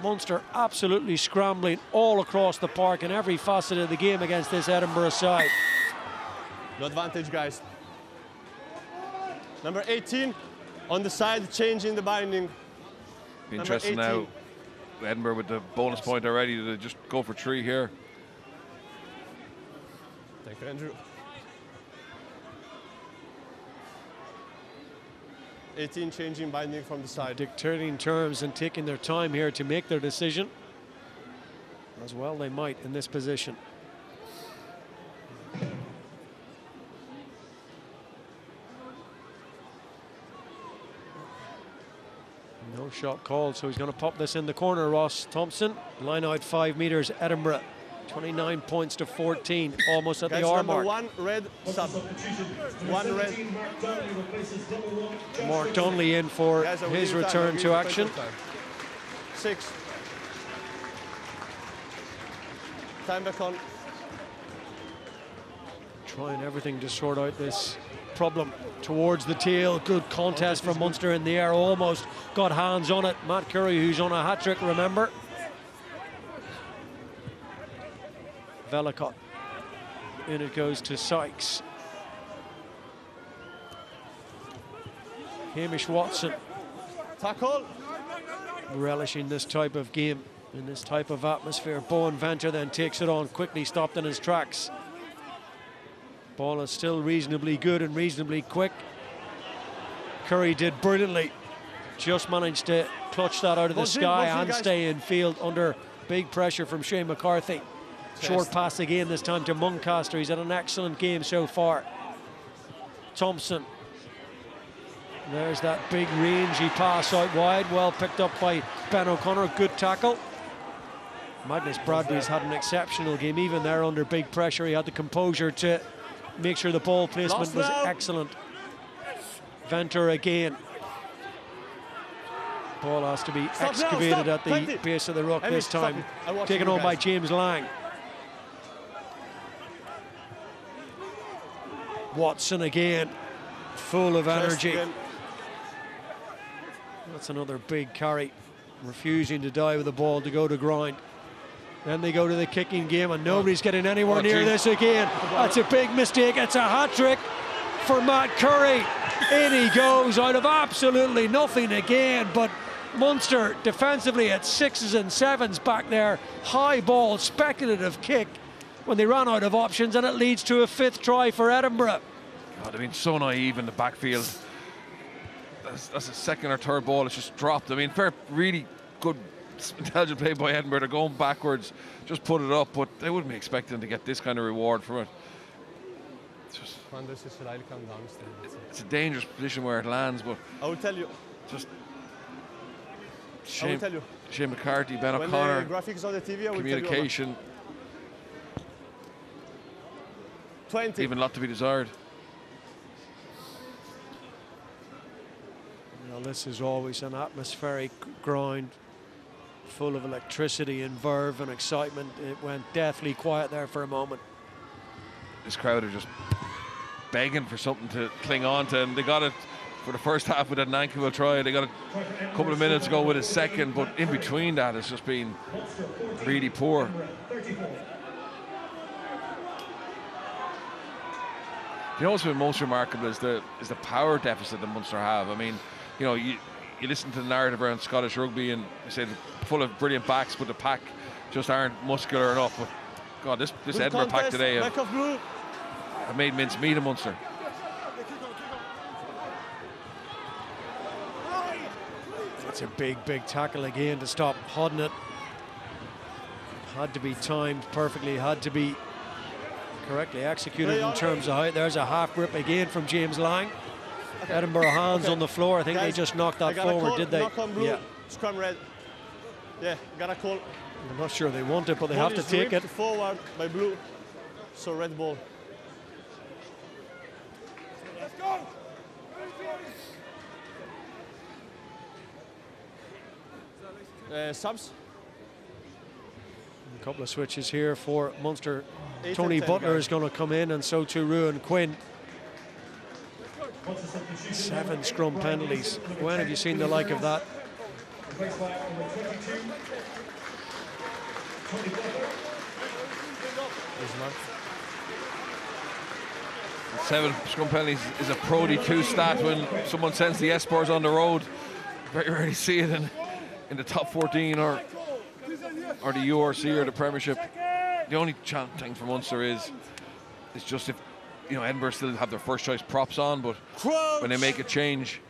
Munster absolutely scrambling all across the park in every facet of the game against this Edinburgh side. No advantage, guys. Number 18 on the side, changing the binding. Be interesting now, Edinburgh with the bonus point already, to just go for 3 here. Thank you, Andrew. 18 changing binding from the side. Dictating terms and taking their time here to make their decision. As well they might in this position. No shot called, so he's going to pop this in the corner. Ross Thompson, line out 5 meters, Edinburgh. 29 points to 14, almost at the hour mark. 1 red sub. 1 red. Mark Donnelly in for his return to action. 6. Time back on. Trying everything to sort out this problem towards the tail. Good contest from Munster in the air, almost got hands on it. Matt Curry, who's on a hat-trick, remember. Velicott. In it goes to Sykes. Hamish Watson. Tackle. Relishing this type of game, in this type of atmosphere. Bowen Venter then takes it on, quickly stopped in his tracks. Ball is still reasonably good and reasonably quick. Curry did brilliantly. Just managed to clutch that out of the sky and stay in field under big pressure from Shane McCarthy. Short pass again, this time to Muncaster. He's had an excellent game so far. Thompson. There's that big rangy pass out wide. Well picked up by Ben O'Connor. Good tackle. Magnus Bradbury's had an exceptional game. Even there under big pressure, he had the composure to make sure the ball placement was excellent. Venter again. Ball has to be excavated at the base of the ruck this time. Taken on by James Lang. Watson again, full of energy. That's another big carry, refusing to die with the ball to go to ground. Then they go to the kicking game, and nobody's getting anywhere near this again. That's a big mistake. It's a hat-trick for Matt Curry. In he goes out of absolutely nothing again, but Munster defensively at 6s and 7s back there. High ball, speculative kick when they ran out of options, and it leads to a 5th try for Edinburgh. God, they've been so naive in the backfield. That's a 2nd or 3rd ball. It's just dropped. I mean, really good, intelligent play by Edinburgh. They're going backwards, just put it up, but they wouldn't be expecting to get this kind of reward from it. It's a dangerous position where it lands, but I will tell you. Just Shane McCarthy, Ben O'Connor, graphics on the TV, I will communication. 20. Even a lot to be desired. Well, this is always an atmospheric ground, full of electricity and verve and excitement. It went deathly quiet there for a moment. This crowd are just begging for something to cling on to, and they got it for the first half with that Nankerville try. They got it a couple of minutes ago with a second, but in between that it's just been really poor. You know what's been most remarkable is the power deficit that Munster have. I mean, you know, you listen to the narrative around Scottish rugby and they say they're full of brilliant backs, but the pack just aren't muscular enough. But God, this Edinburgh pack today have made mincemeat of Munster. It's a big tackle again to stop Hodnett. Had to be timed perfectly, had to be correctly executed in terms of height. There's a half grip again from James Lang. Edinburgh hands on the floor. I think they just knocked that forward, did they? Yeah. Scrum red. Yeah, got a call. I'm not sure they want it, but they have to take it. Forward by blue. So red ball. Let's go. Subs. A couple of switches here for Munster. Tony Butler is going to come in, and so too Ruan Quinn. 7 scrum penalties. When have you seen the like of that? Replaced by number 22. 24. 7 scrum penalties is a Pro D2 stat when someone sends the Espors on the road. Very rarely see it in the top 14 or the URC or the Premiership. The only thing for Munster is just if, you know, Edinburgh still have their first choice props on, but when they make a change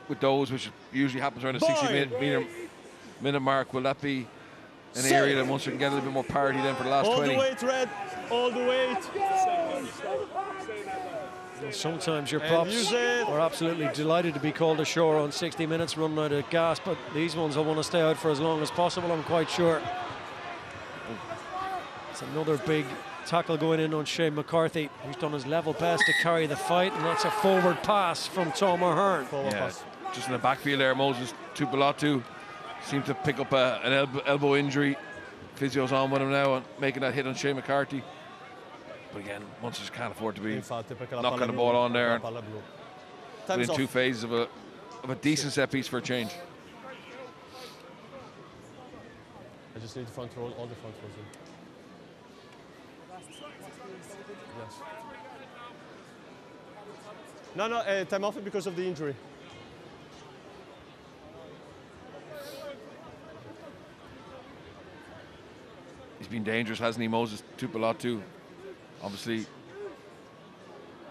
with those, which usually happens around the 60-minute mark, will that be an area that Munster can get a little bit more parity then for the last 20? All the weight, Red. All the weight. Sometimes your props are absolutely delighted to be called ashore on 60 minutes running out of gas, but these ones will want to stay out for as long as possible, I'm quite sure. It's another big tackle going in on Shane McCarthy, who's done his level best to carry the fight, and that's a forward pass from Tom O'Hearn. Just in the backfield there, Moses Tupolatu seemed to pick up an elbow injury. Physio's on with him now and making that hit on Shane McCarthy. But again, Munster can't afford to be knocking the ball on there. Within 2 phases of a decent set piece for a change. I just need the front row, all the front rows in. Yes. No, time off because of the injury. He's been dangerous, hasn't he, Moses Tupolatu? Obviously,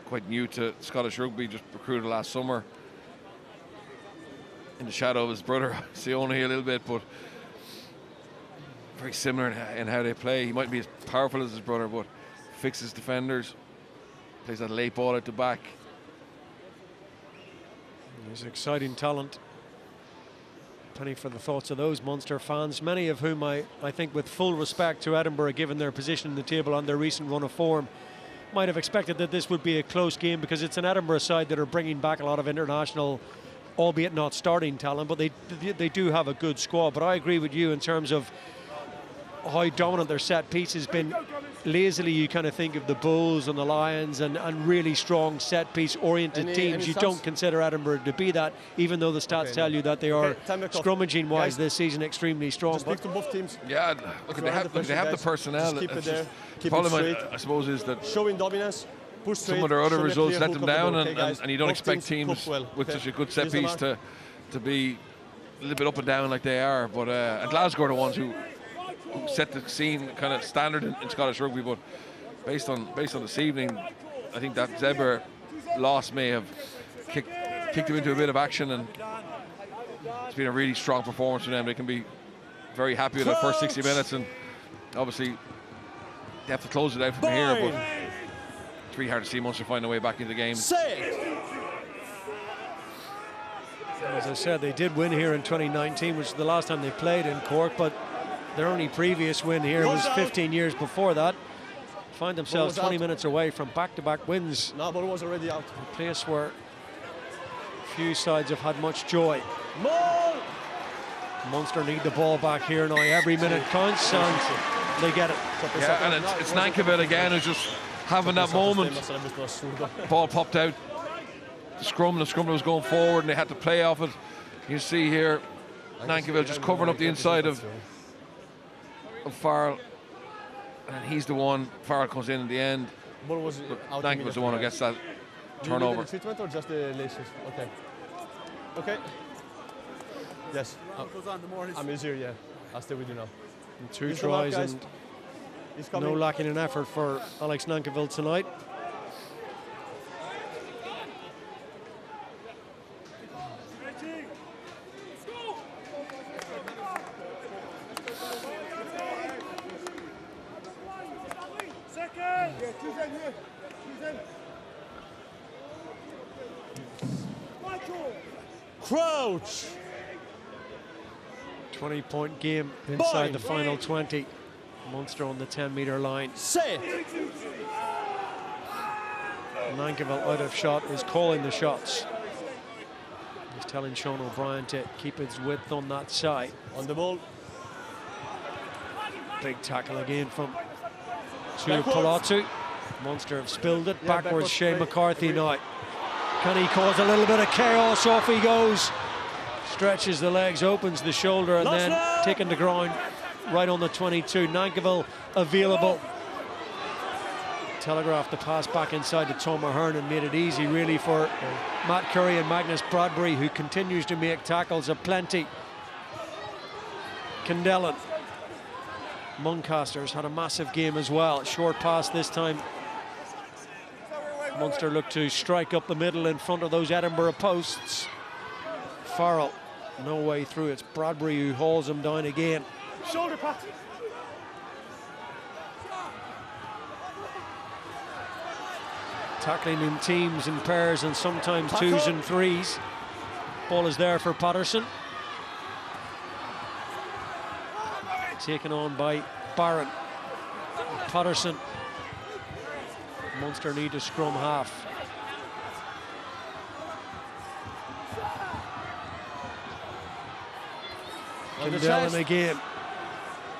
quite new to Scottish rugby, just recruited last summer. In the shadow of his brother, Sione, a little bit, but very similar in how they play. He might be as powerful as his brother, but fixes defenders, plays that late ball at the back. He's an exciting talent. Penny for the thoughts of those Munster fans, many of whom I think, with full respect to Edinburgh, given their position in the table on their recent run of form, might have expected that this would be a close game, because it's an Edinburgh side that are bringing back a lot of international, albeit not starting talent, but they do have a good squad. But I agree with you in terms of how dominant their set piece has been. Lazily, you kind of think of the Bulls and the Lions and really strong set piece oriented teams. You don't consider Edinburgh to be that, even though the stats tell you that they are scrummaging wise this season extremely strong. Speak to both teams. Yeah, look, they have the personnel. Keep it there. Keep the it problem, straight. I suppose, is that showing dominance. Push straight. Some of their other results let them down, okay, and you don't expect teams with such a good set piece to be a little bit up and down like they are. But and Glasgow are the ones who set the scene, kind of standard in Scottish rugby. But based on this evening, I think that Zebra loss may have kicked them into a bit of action, and it's been a really strong performance for them. They can be very happy with the first 60 minutes, and obviously they have to close it out from here. But it's really hard to see Munster find a way back into the game. As I said, they did win here in 2019, which is the last time they played in Cork, but their only previous win here was 15 years before that. Find themselves 20 minutes away from back-to-back wins. No, but it was already out. A place where few sides have had much joy. Munster need the ball back here now. Every minute counts, and they get it. Yeah, and it's Nankerville again who's just having that moment. Ball popped out. The scrum was going forward, and they had to play off it. You see here, Nankerville just covering up the inside of Farrell, and he's the one. Farrell comes in the end. Nankerville's the one who gets that turnover. The treatment or just the laces? Okay. Okay. Yes. I'm easier, yeah. I'll stay with you now. And 2 tries and no lacking in effort for Alex Nankerville tonight. Crouch. 20-point game inside the final 20. Munster on the 10-metre line. Set. Nankerville out of shot is calling the shots. He's telling Sean O'Brien to keep his width on that side. On the ball. Big tackle again from Tupolatu. Munster have spilled it. Backwards, Shane McCarthy now. Can he cause a little bit of chaos? Off he goes. Stretches the legs, opens the shoulder, and then taking the ground right on the 22. Nankivell available. Telegraphed the pass back inside to Tom Ahern and made it easy really for Matt Curry and Magnus Bradbury, who continues to make tackles aplenty. Kindellan. Muncaster's had a massive game as well. Short pass this time. Munster looked to strike up the middle in front of those Edinburgh posts. Farrell, no way through. It's Bradbury who hauls him down again. Shoulder pat. Tackling in teams and pairs and sometimes twos and threes. Ball is there for Patterson. Taken on by Barron. Patterson. Munster need a scrum half. Kindellan again.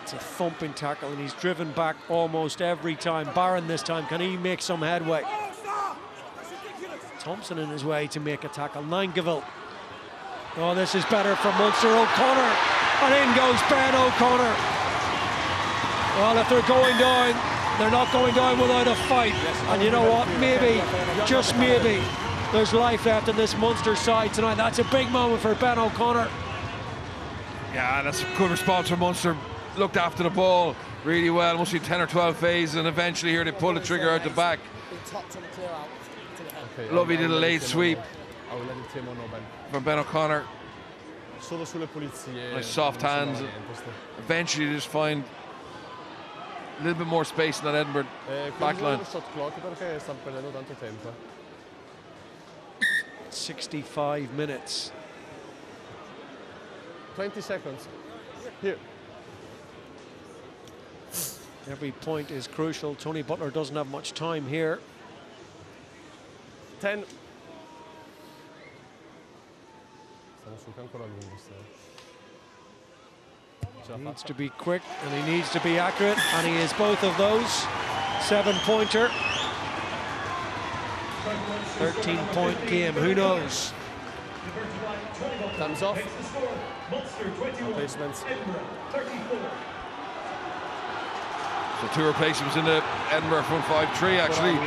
It's a thumping tackle and he's driven back almost every time. Barron this time, can he make some headway? Thompson in his way to make a tackle. Nankivell. Oh, this is better for Munster. O'Connor. And in goes Ben O'Connor. Well, if they're going down, they're not going down without a fight. And you know what? Maybe, just maybe, there's life left in this Munster side tonight. That's a big moment for Ben O'Connor. Yeah, that's a good response from Munster. Looked after the ball really well. Must be 10 or 12 phases, and eventually here they pull the trigger out the back. Lovely little late sweep from Ben O'Connor. Nice soft hands. Eventually they just find a little bit more space in that Edinburgh backline. 65 minutes. 20 seconds. Here. Every point is crucial. Tony Butler doesn't have much time here. 10. He needs to be quick and he needs to be accurate, and he is both of those. 7-pointer. 13-point game, who knows? Thumbs off. Replacements. So 2 replacements in the Edinburgh front 5-3 actually.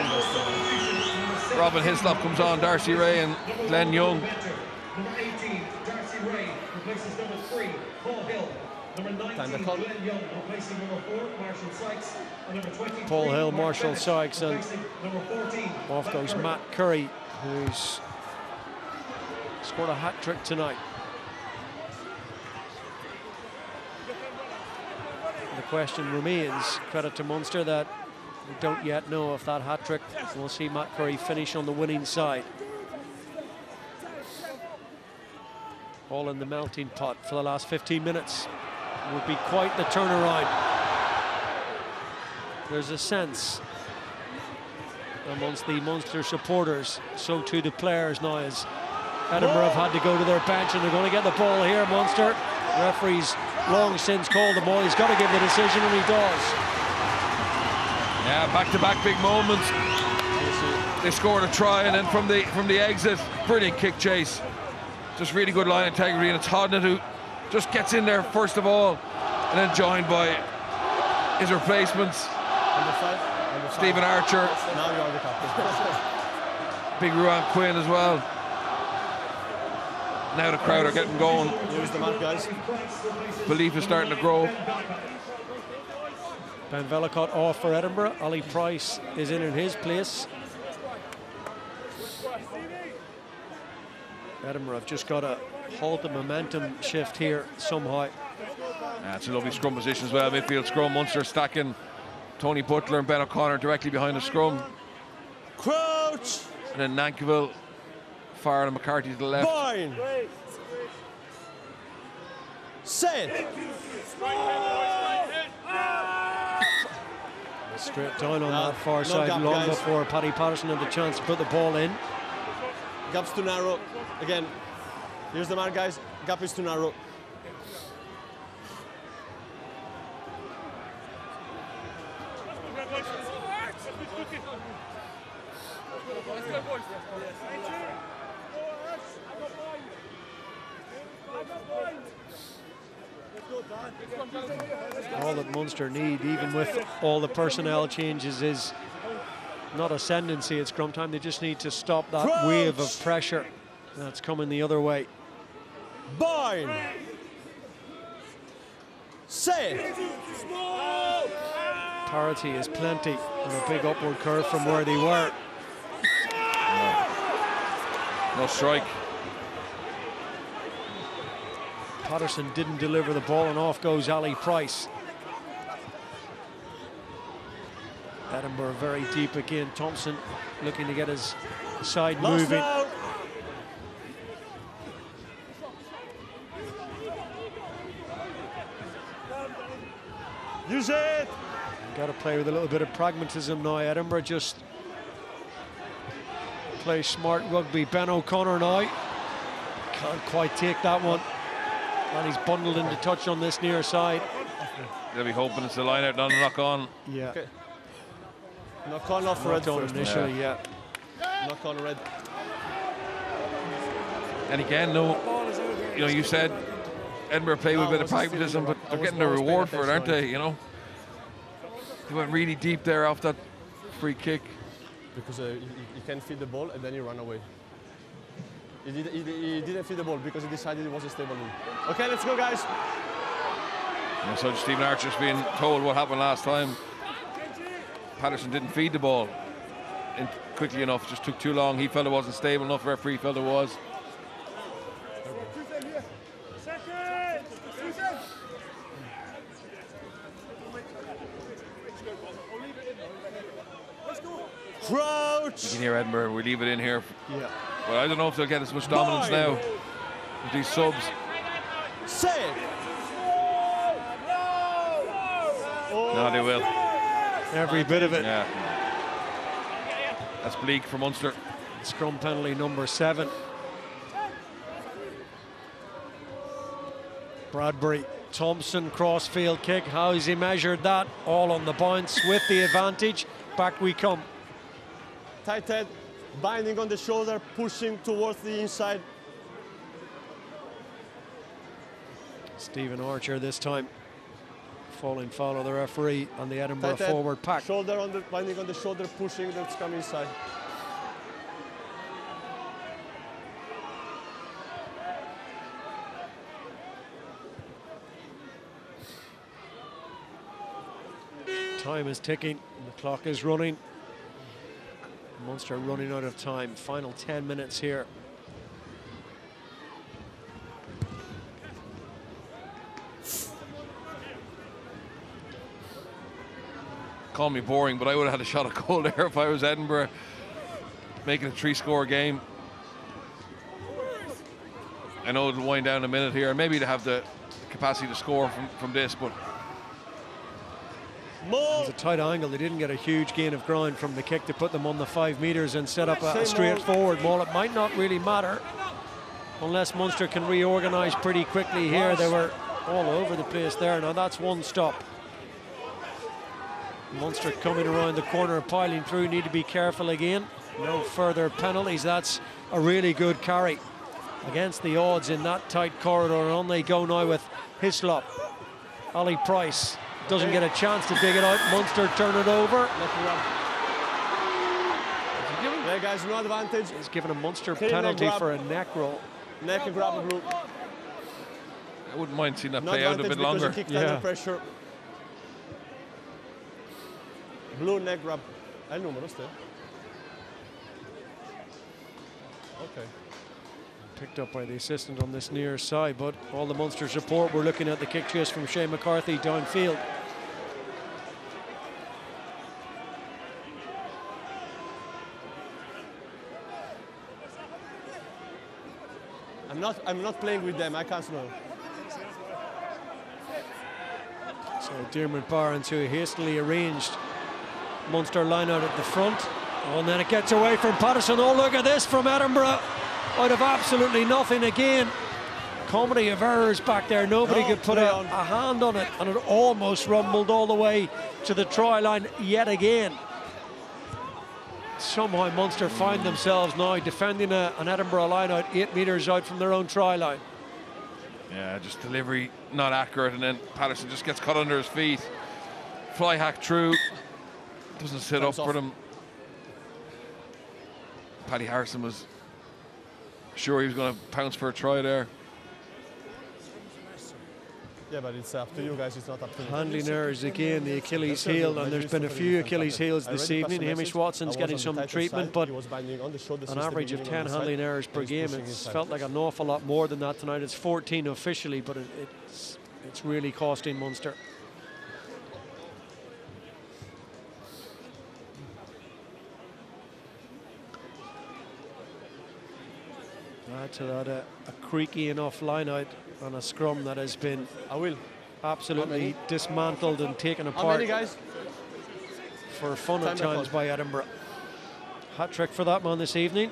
Robin Hislop comes on, Darcy Ray and Glenn Young. Number 18, Darcy Ray, replaces number 3, Paul Hill. Number 19, Glenn Young, replacing number 4, Marshall Sykes. And number 23, Paul Hill, Marshall Sykes, and number 14, off goes Matt Curry, who's scored a hat-trick tonight. The question remains, credit to Munster, that we don't yet know if that hat-trick, we'll see Matt Curry finish on the winning side. All in the melting pot for the last 15 minutes. It would be quite the turnaround. There's a sense amongst the Munster supporters, so too the players now, as Edinburgh have had to go to their bench and they're going to get the ball here. Munster, referee's long since called the ball. He's got to give the decision, and he does. Yeah, back-to-back big moments. They scored a try, and then from the exit, brilliant kick chase. Just really good line integrity, and it's Hodnett who just gets in there first of all, and then joined by his replacements. Number 5. Stephen Archer. Now you're the captain. Big Ruan Quinn as well. Now the crowd are getting going. Here's the mark, guys. Belief is starting to grow. Ben Vellacott off for Edinburgh. Ollie Price is in his place. Edinburgh have just got to halt the momentum shift here somehow. Yeah, it's a lovely scrum position as well. Midfield scrum. Munster stacking Tony Butler and Ben O'Connor directly behind the scrum. Crouch! And then Nankivell, Farrell and McCarthy to the left. Fine! Set! Straight down on that far side gap, long guys. before Paddy Patterson had the chance to put the ball in. Gap's too narrow. Again, here's the mark, guys. Gap is too narrow. All that Munster need, even with all the personnel changes, is not ascendancy at scrum time. They just need to stop that wave of pressure that's coming the other way. Bind. Set. Parity is plenty and a big upward curve from where they were. No strike. Patterson didn't deliver the ball, and off goes Ali Price. Edinburgh very deep again. Thompson looking to get his side moving. Use it. Got to play with a little bit of pragmatism now. Edinburgh just play smart rugby. Ben O'Connor now can't quite take that one, and he's bundled into touch on this near side. They'll be hoping it's the line out, not a knock on. Yeah. Okay. Knock on off red first. Initially, yeah. Knock on red. And again, no, you know, you said Edinburgh play with a bit of pragmatism, but they're getting a reward for it, aren't they? You know, they went really deep there off that free kick. Because you can't feed the ball and then you run away. He didn't feed the ball because he decided it was a stable move. Okay, let's go, guys. And so Stephen Archer's being told what happened last time. Patterson didn't feed the ball in quickly enough, just took too long. He felt it wasn't stable enough, the referee felt it was. Crouch! You can hear Edinburgh, we leave it in here. Yeah. But I don't know if they'll get as much dominance now with these subs. Save! No, they will. Every bit of it. Yeah. That's bleak for Munster. Scrum penalty number 7. Bradbury, Thompson, crossfield kick. How's he measured that? All on the bounce with the advantage. Back we come. Tight head, binding on the shoulder, pushing towards the inside. Stephen Archer this time. Falling foul of the referee on the Edinburgh Tight head, forward pack. Shoulder on the binding on the shoulder, pushing that's coming inside. Time is ticking, the clock is running. Munster running out of time. Final 10 minutes here. Call me boring, but I would have had a shot at goal there if I was Edinburgh, making a 3-score game. I know it'll wind down a minute here, and maybe to have the capacity to score from this, but It was a tight angle. They didn't get a huge gain of ground from the kick to put them on the 5 metres and set up a straightforward maul. It might not really matter unless Munster can reorganise pretty quickly here. They were all over the place there. Now that's one stop. Munster coming around the corner, piling through, need to be careful again. No further penalties. That's a really good carry against the odds in that tight corridor. And on they go now with Hislop. Ali Price doesn't get a chance to dig it out. Munster turn it over. Yeah, guys, no advantage. He's given a Munster penalty for a neck roll. Neck and grab the blue. I wouldn't mind seeing that No play out a advantage bit because longer. he kicked under pressure. Blue neck grab. È il numero, ste? Okay. Picked up by the assistant on this near side, but all the Munster support were looking at the kick chase from Shane McCarthy downfield. I'm not playing with them. I can't know. So Diarmuid Barnes, who hastily arranged Munster line out at the front. Oh, and then it gets away from Patterson. Oh, look at this from Edinburgh. Out of absolutely nothing again. Comedy of errors back there. Nobody could put a hand on it, and it almost rumbled all the way to the try line yet again. somehow Munster find themselves now defending an Edinburgh line out 8 metres out from their own try line. Yeah, just delivery not accurate, and then Patterson just gets cut under his feet. Fly hack through, doesn't sit up for them. Paddy Harrison was sure he was going to pounce for a try there. Yeah, but it's up to you guys, it's not up to me. Handling errors again, the Achilles heel, and there's been a few Achilles heels this evening. Hamish Watson's getting some treatment, but an average of 10 handling errors per game. It's felt like an awful lot more than that tonight. It's 14 officially, but it's really costing Munster. Add to that a creaky enough line out on a scrum that has been absolutely dismantled and taken apart for fun at times by Edinburgh. Hat trick for that man this evening.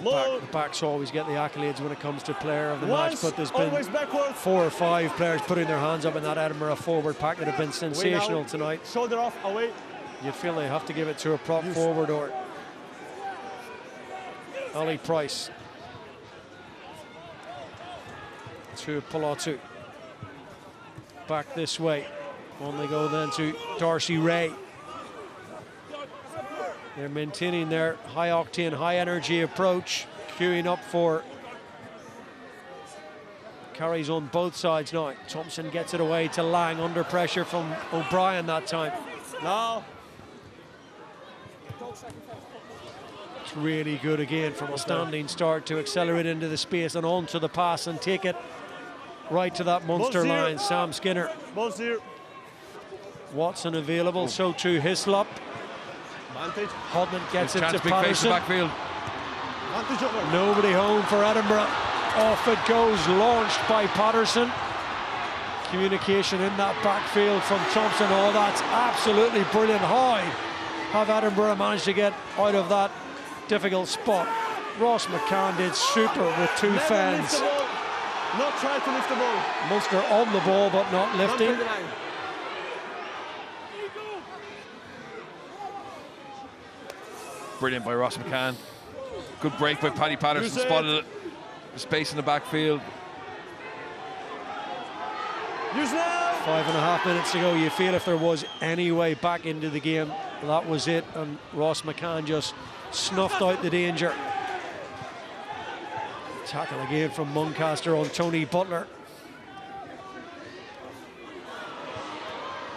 The backs always get the accolades when it comes to player of the match, but there's been 4 or 5 players putting their hands up in that Edinburgh forward pack that have been sensational tonight. Shoulder off, away. You'd feel they have to give it to a prop forward or Ali Price. To Palatu. Back this way. On they go then to Darcy Ray. They're maintaining their high octane, high energy approach, queuing up for carries on both sides now. Thompson gets it away to Lang under pressure from O'Brien that time. No. It's really good again from a standing start to accelerate into the space and onto the pass and take it right to that Munster line. Sam Skinner. Watson available, so too Hislop. Hodman gets it to Patterson. Backfield. Nobody home for Edinburgh. Off it goes, launched by Patterson. Communication in that backfield from Thompson. Oh, that's absolutely brilliant. How have Edinburgh managed to get out of that difficult spot? Ross McCann did super with 2 fans. Not try to lift the ball. Munster on the ball but not lifting. Brilliant by Ross McCann. Good break by Paddy Patterson, spotted the space in the backfield. 5.5 minutes to go. You feel if there was any way back into the game, that was it, and Ross McCann just snuffed out the danger. Tackle again from Muncaster on Tony Butler.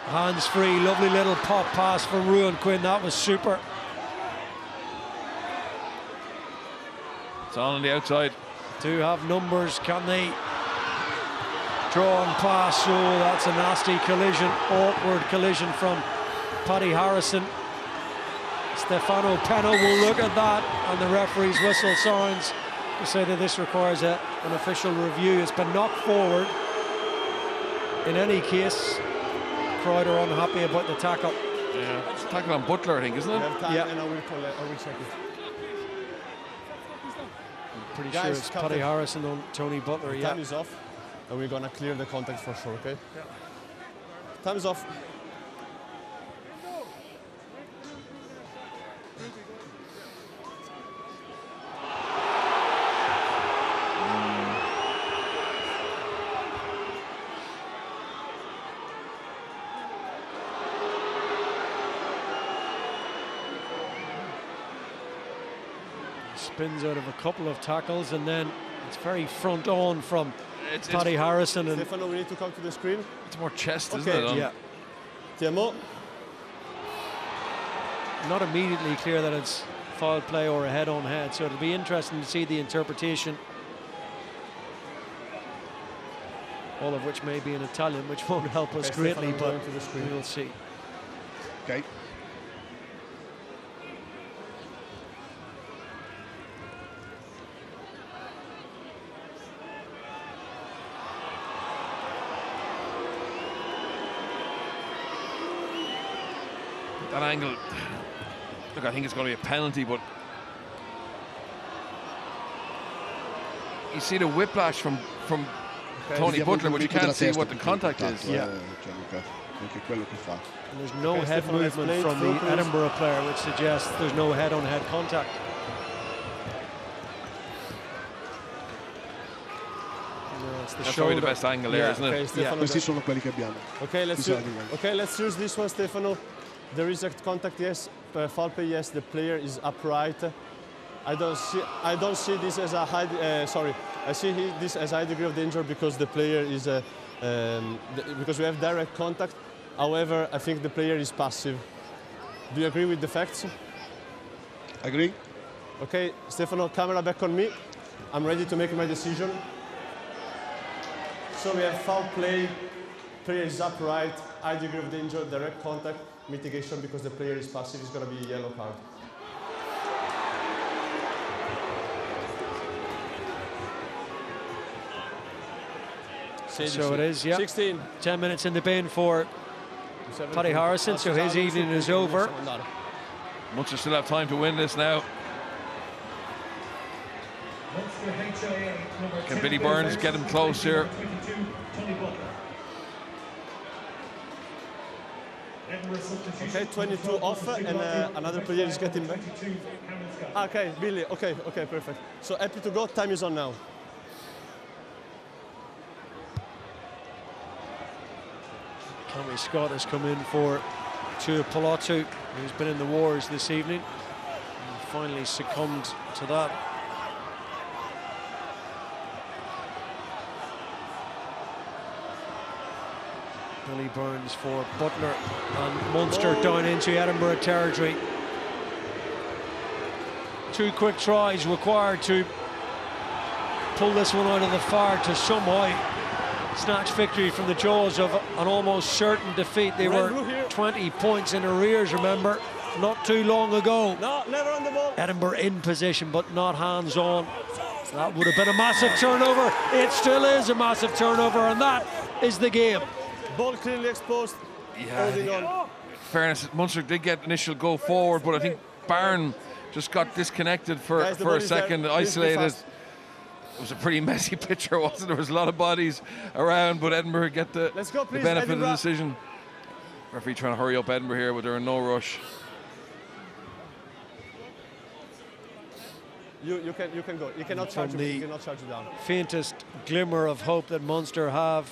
Hands free, lovely little pop pass from Ruan Quinn. That was super. It's on the outside. Do have numbers, can they draw and pass? Oh, that's a nasty collision, awkward collision from Paddy Harrison. Stefano Peno will look at that, and the referee's whistle sounds to say that this requires an official review. It's been knocked forward. In any case, Crowder unhappy about the tackle. Yeah, it's a tackle on Butler, I think, isn't it? Yeah, and I will check it. Pretty sure it's Paddy Harrison on Tony Butler. Time is off, and we're gonna clear the contact for sure. Okay. Yeah. Time is off. Spins out of a couple of tackles, and then it's very front on from Paddy Harrison. And Stefano, we need to come to the screen. It's more chest, isn't it? Yeah. Tiamo. Not immediately clear that it's foul play or a head-on-head, so it'll be interesting to see the interpretation. All of which may be in Italian, which won't help us greatly, but we'll see. Okay. That angle, look, I think it's going to be a penalty, but you see the whiplash from Tony Vediamo Butler, il but you movimento can't della see testa what the più che il contact is. contatto, Gianluca. Anche quello che fa. And there's no Okay, head Stefano, let's movement play from through, the please. Edinburgh player, which suggests there's no head-on-head contact. No, it's the That's shoulder. probably the best angle there, isn't Okay, it? Stefano. Questi sono quelli che abbiamo. Okay, Bisogna. let's use this one, Stefano. There is a contact, yes. Foul play, yes. The player is upright. I don't see this as a high. I see this as a high degree of danger because the player is because we have direct contact. However, I think the player is passive. Do you agree with the facts? Agree? Okay, Stefano, camera back on me. I'm ready to make my decision. So we have foul play, player is upright, high degree of danger, direct contact, mitigation because the player is passive, is going to be a yellow card. So it is, yeah. 16. 10 minutes in the bin for Paddy Harrison, so his evening is over. Munster still have time to win this now. Munster HIA, number Can 10, Billy Burns get him close here? 22, Tony Butler. Edinburgh substitution. Okay, 22 off and another player is getting back. 22, Cameron Scott. Okay, Billy, okay, perfect. So happy to go, time is on now. Tommy Scott has come in for Tua Palatu, who's been in the wars this evening and finally succumbed to that. Billy Burns for Butler, and Munster down into Edinburgh territory. 2 quick tries required to pull this one out of the fire to somehow snatch victory from the jaws of an almost certain defeat. They were 20 points in arrears, remember, not too long ago. No, never on the ball. Edinburgh in position, but not hands-on. That would have been a massive turnover. It still is a massive turnover, and that is the game. Ball clearly exposed. Holding on. Fairness, Munster did get initial go forward, but I think Barn just got disconnected for a second, isolated. It was a pretty messy picture, wasn't it? There was a lot of bodies around, but Edinburgh get the benefit Edinburgh. of the decision. Referee trying to hurry up Edinburgh here, but they're in no rush. You can go. You cannot charge him. You cannot charge it down. Faintest glimmer of hope that Munster have.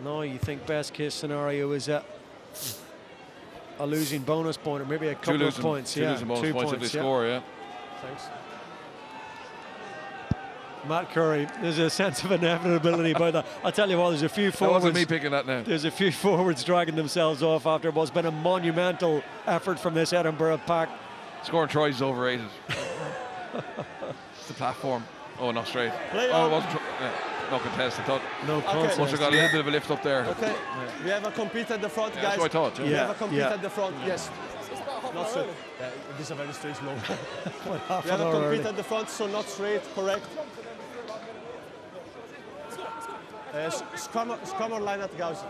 No, you think best case scenario is a losing bonus point, or maybe a couple of points. Two losing bonus points if they score, yeah. Thanks. Matt Curry, there's a sense of inevitability about that. I'll tell you what, there's a few That forwards. wasn't me picking that now. There's a few forwards dragging themselves off after what's been a monumental effort from this Edinburgh pack. Scoring tries is overrated. It's the platform. Oh, not straight. Oh, it wasn't. No contest, I thought. No contest. Munster got a little bit of a lift up there. Okay, we have a compete at the front, guys. That's what I thought. We have a compete at the front, yes. Not straight. This is a very straight low. We have a compete at the front, so not straight, correct. Scrum or line at guys.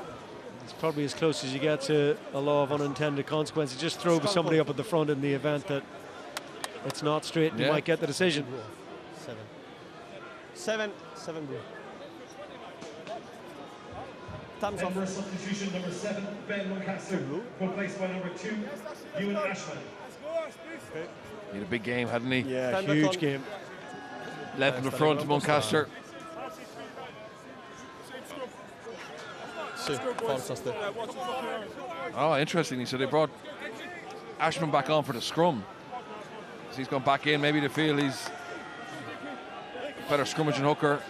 It's probably as close as you get to a law of unintended consequences. Just throw somebody up at the front in the event that it's not straight and you might get the decision. 7 blue. Thumbs up. Edinburgh substitution number 7, Ben Munster, replaced by number 2, Ewan Ashman. He had a big game, hadn't he? Yeah, huge game. Left in the front, Munster. Oh, interesting. So they brought Ashman back on for the scrum. So he's gone back in. Maybe they feel he's a better scrummaging hooker.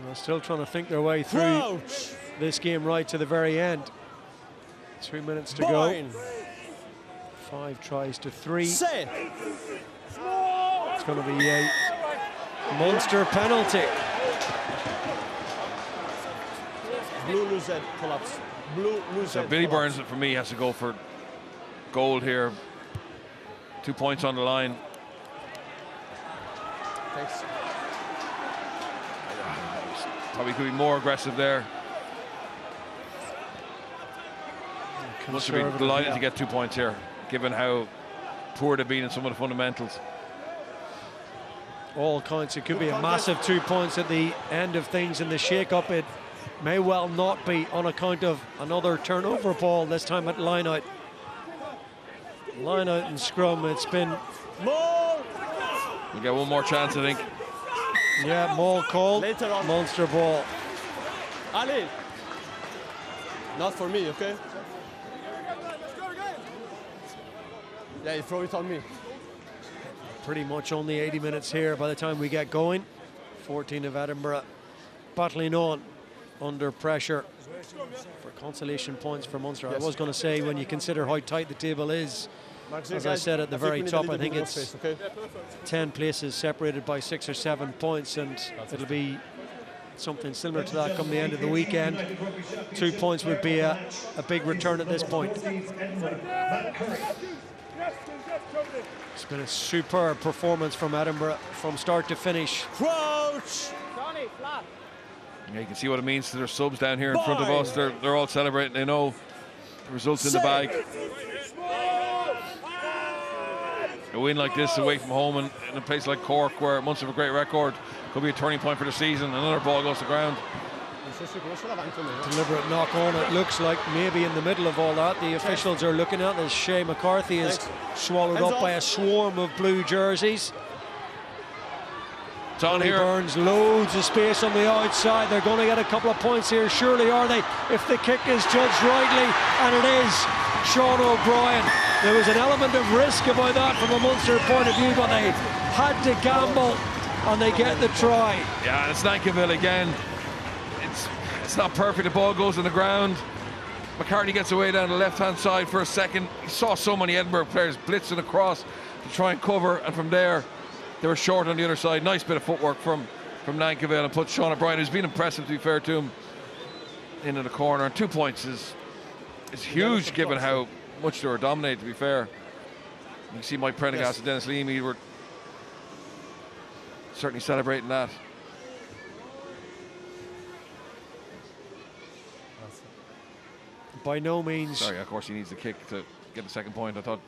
They're still trying to think their way through this game right to the very end. 3 minutes to go. 5 tries to 3. It's going to be a Munster penalty. Blue lose head collapse. Blue lose So head Billy collapse. Burns, for me, has to go for gold here. 2 points on the line. Thanks. Probably could be more aggressive there. Must have been delighted to get 2 points here, given how poor they've been in some of the fundamentals. all counts. It could be a massive 2 points at the end of things in the shake-up. It may well not be on account of another turnover ball, this time at line-out. Line-out and scrum, it's been... We'll get one more chance, I think. Yeah, maul called, Munster ball. Ali! Not for me, okay? Yeah, you throw it on me. Pretty much only 80 minutes here by the time we get going. 14 of Edinburgh battling on under pressure for consolation points for Munster. Yes. I was going to say, when you consider how tight the table is, as I said at the very top, I think it's 10 places separated by 6 or 7 points, and it'll be something similar to that come the end of the weekend. 2 points would be a big return at this point. It's been a superb performance from Edinburgh from start to finish. Crouch! Yeah, you can see what it means to their subs down here in front of us. They're all celebrating. They know the results in the bag. A win like this away from home in a place like Cork, where Munster have a great record, could be a turning point for the season. Another ball goes to ground. Deliberate knock on, it looks like, maybe in the middle of all that. The officials are looking at as Shea McCarthy is swallowed up by a swarm of blue jerseys. It's on here. Burns, loads of space on the outside. They're going to get a couple of points here, surely, are they? If the kick is judged rightly, and it is. Sean O'Brien. There was an element of risk about that from a Munster point of view, but they had to gamble, and they get the try. Yeah, and it's Nankerville again. It's not perfect. The ball goes on the ground. McCartney gets away down the left-hand side for a second. He saw so many Edinburgh players blitzing across to try and cover, and from there they were short on the other side. Nice bit of footwork from Nankerville, and put Sean O'Brien, who's been impressive, to be fair to him, into the corner. And 2 points is huge, given how much they were dominated, to be fair. You can see Mike Prendergast and Dennis Leamy were certainly celebrating that. By no means. Sorry, of course he needs the kick to get the second point. I thought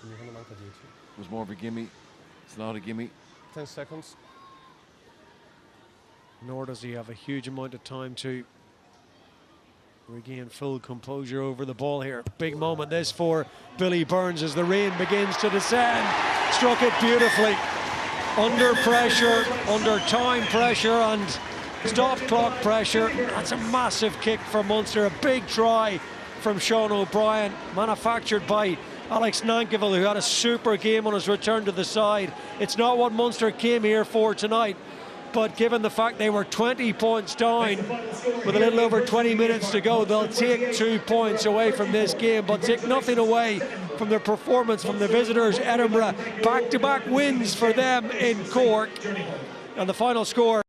it was more of a gimme. It's not a gimme. 10 seconds. Nor does he have a huge amount of time to regain full composure over the ball here. Big moment this for Billy Burns as the rain begins to descend. Struck it beautifully. Under pressure, under time pressure, and stop clock pressure. That's a massive kick for Munster. A big try from Sean O'Brien, manufactured by Alex Nankerville, who had a super game on his return to the side. It's not what Munster came here for tonight, but given the fact they were 20 points down with a little over 20 minutes to go, they'll take 2 points away from this game, but take nothing away from their performance from the visitors, Edinburgh. Back-to-back wins for them in Cork. And the final score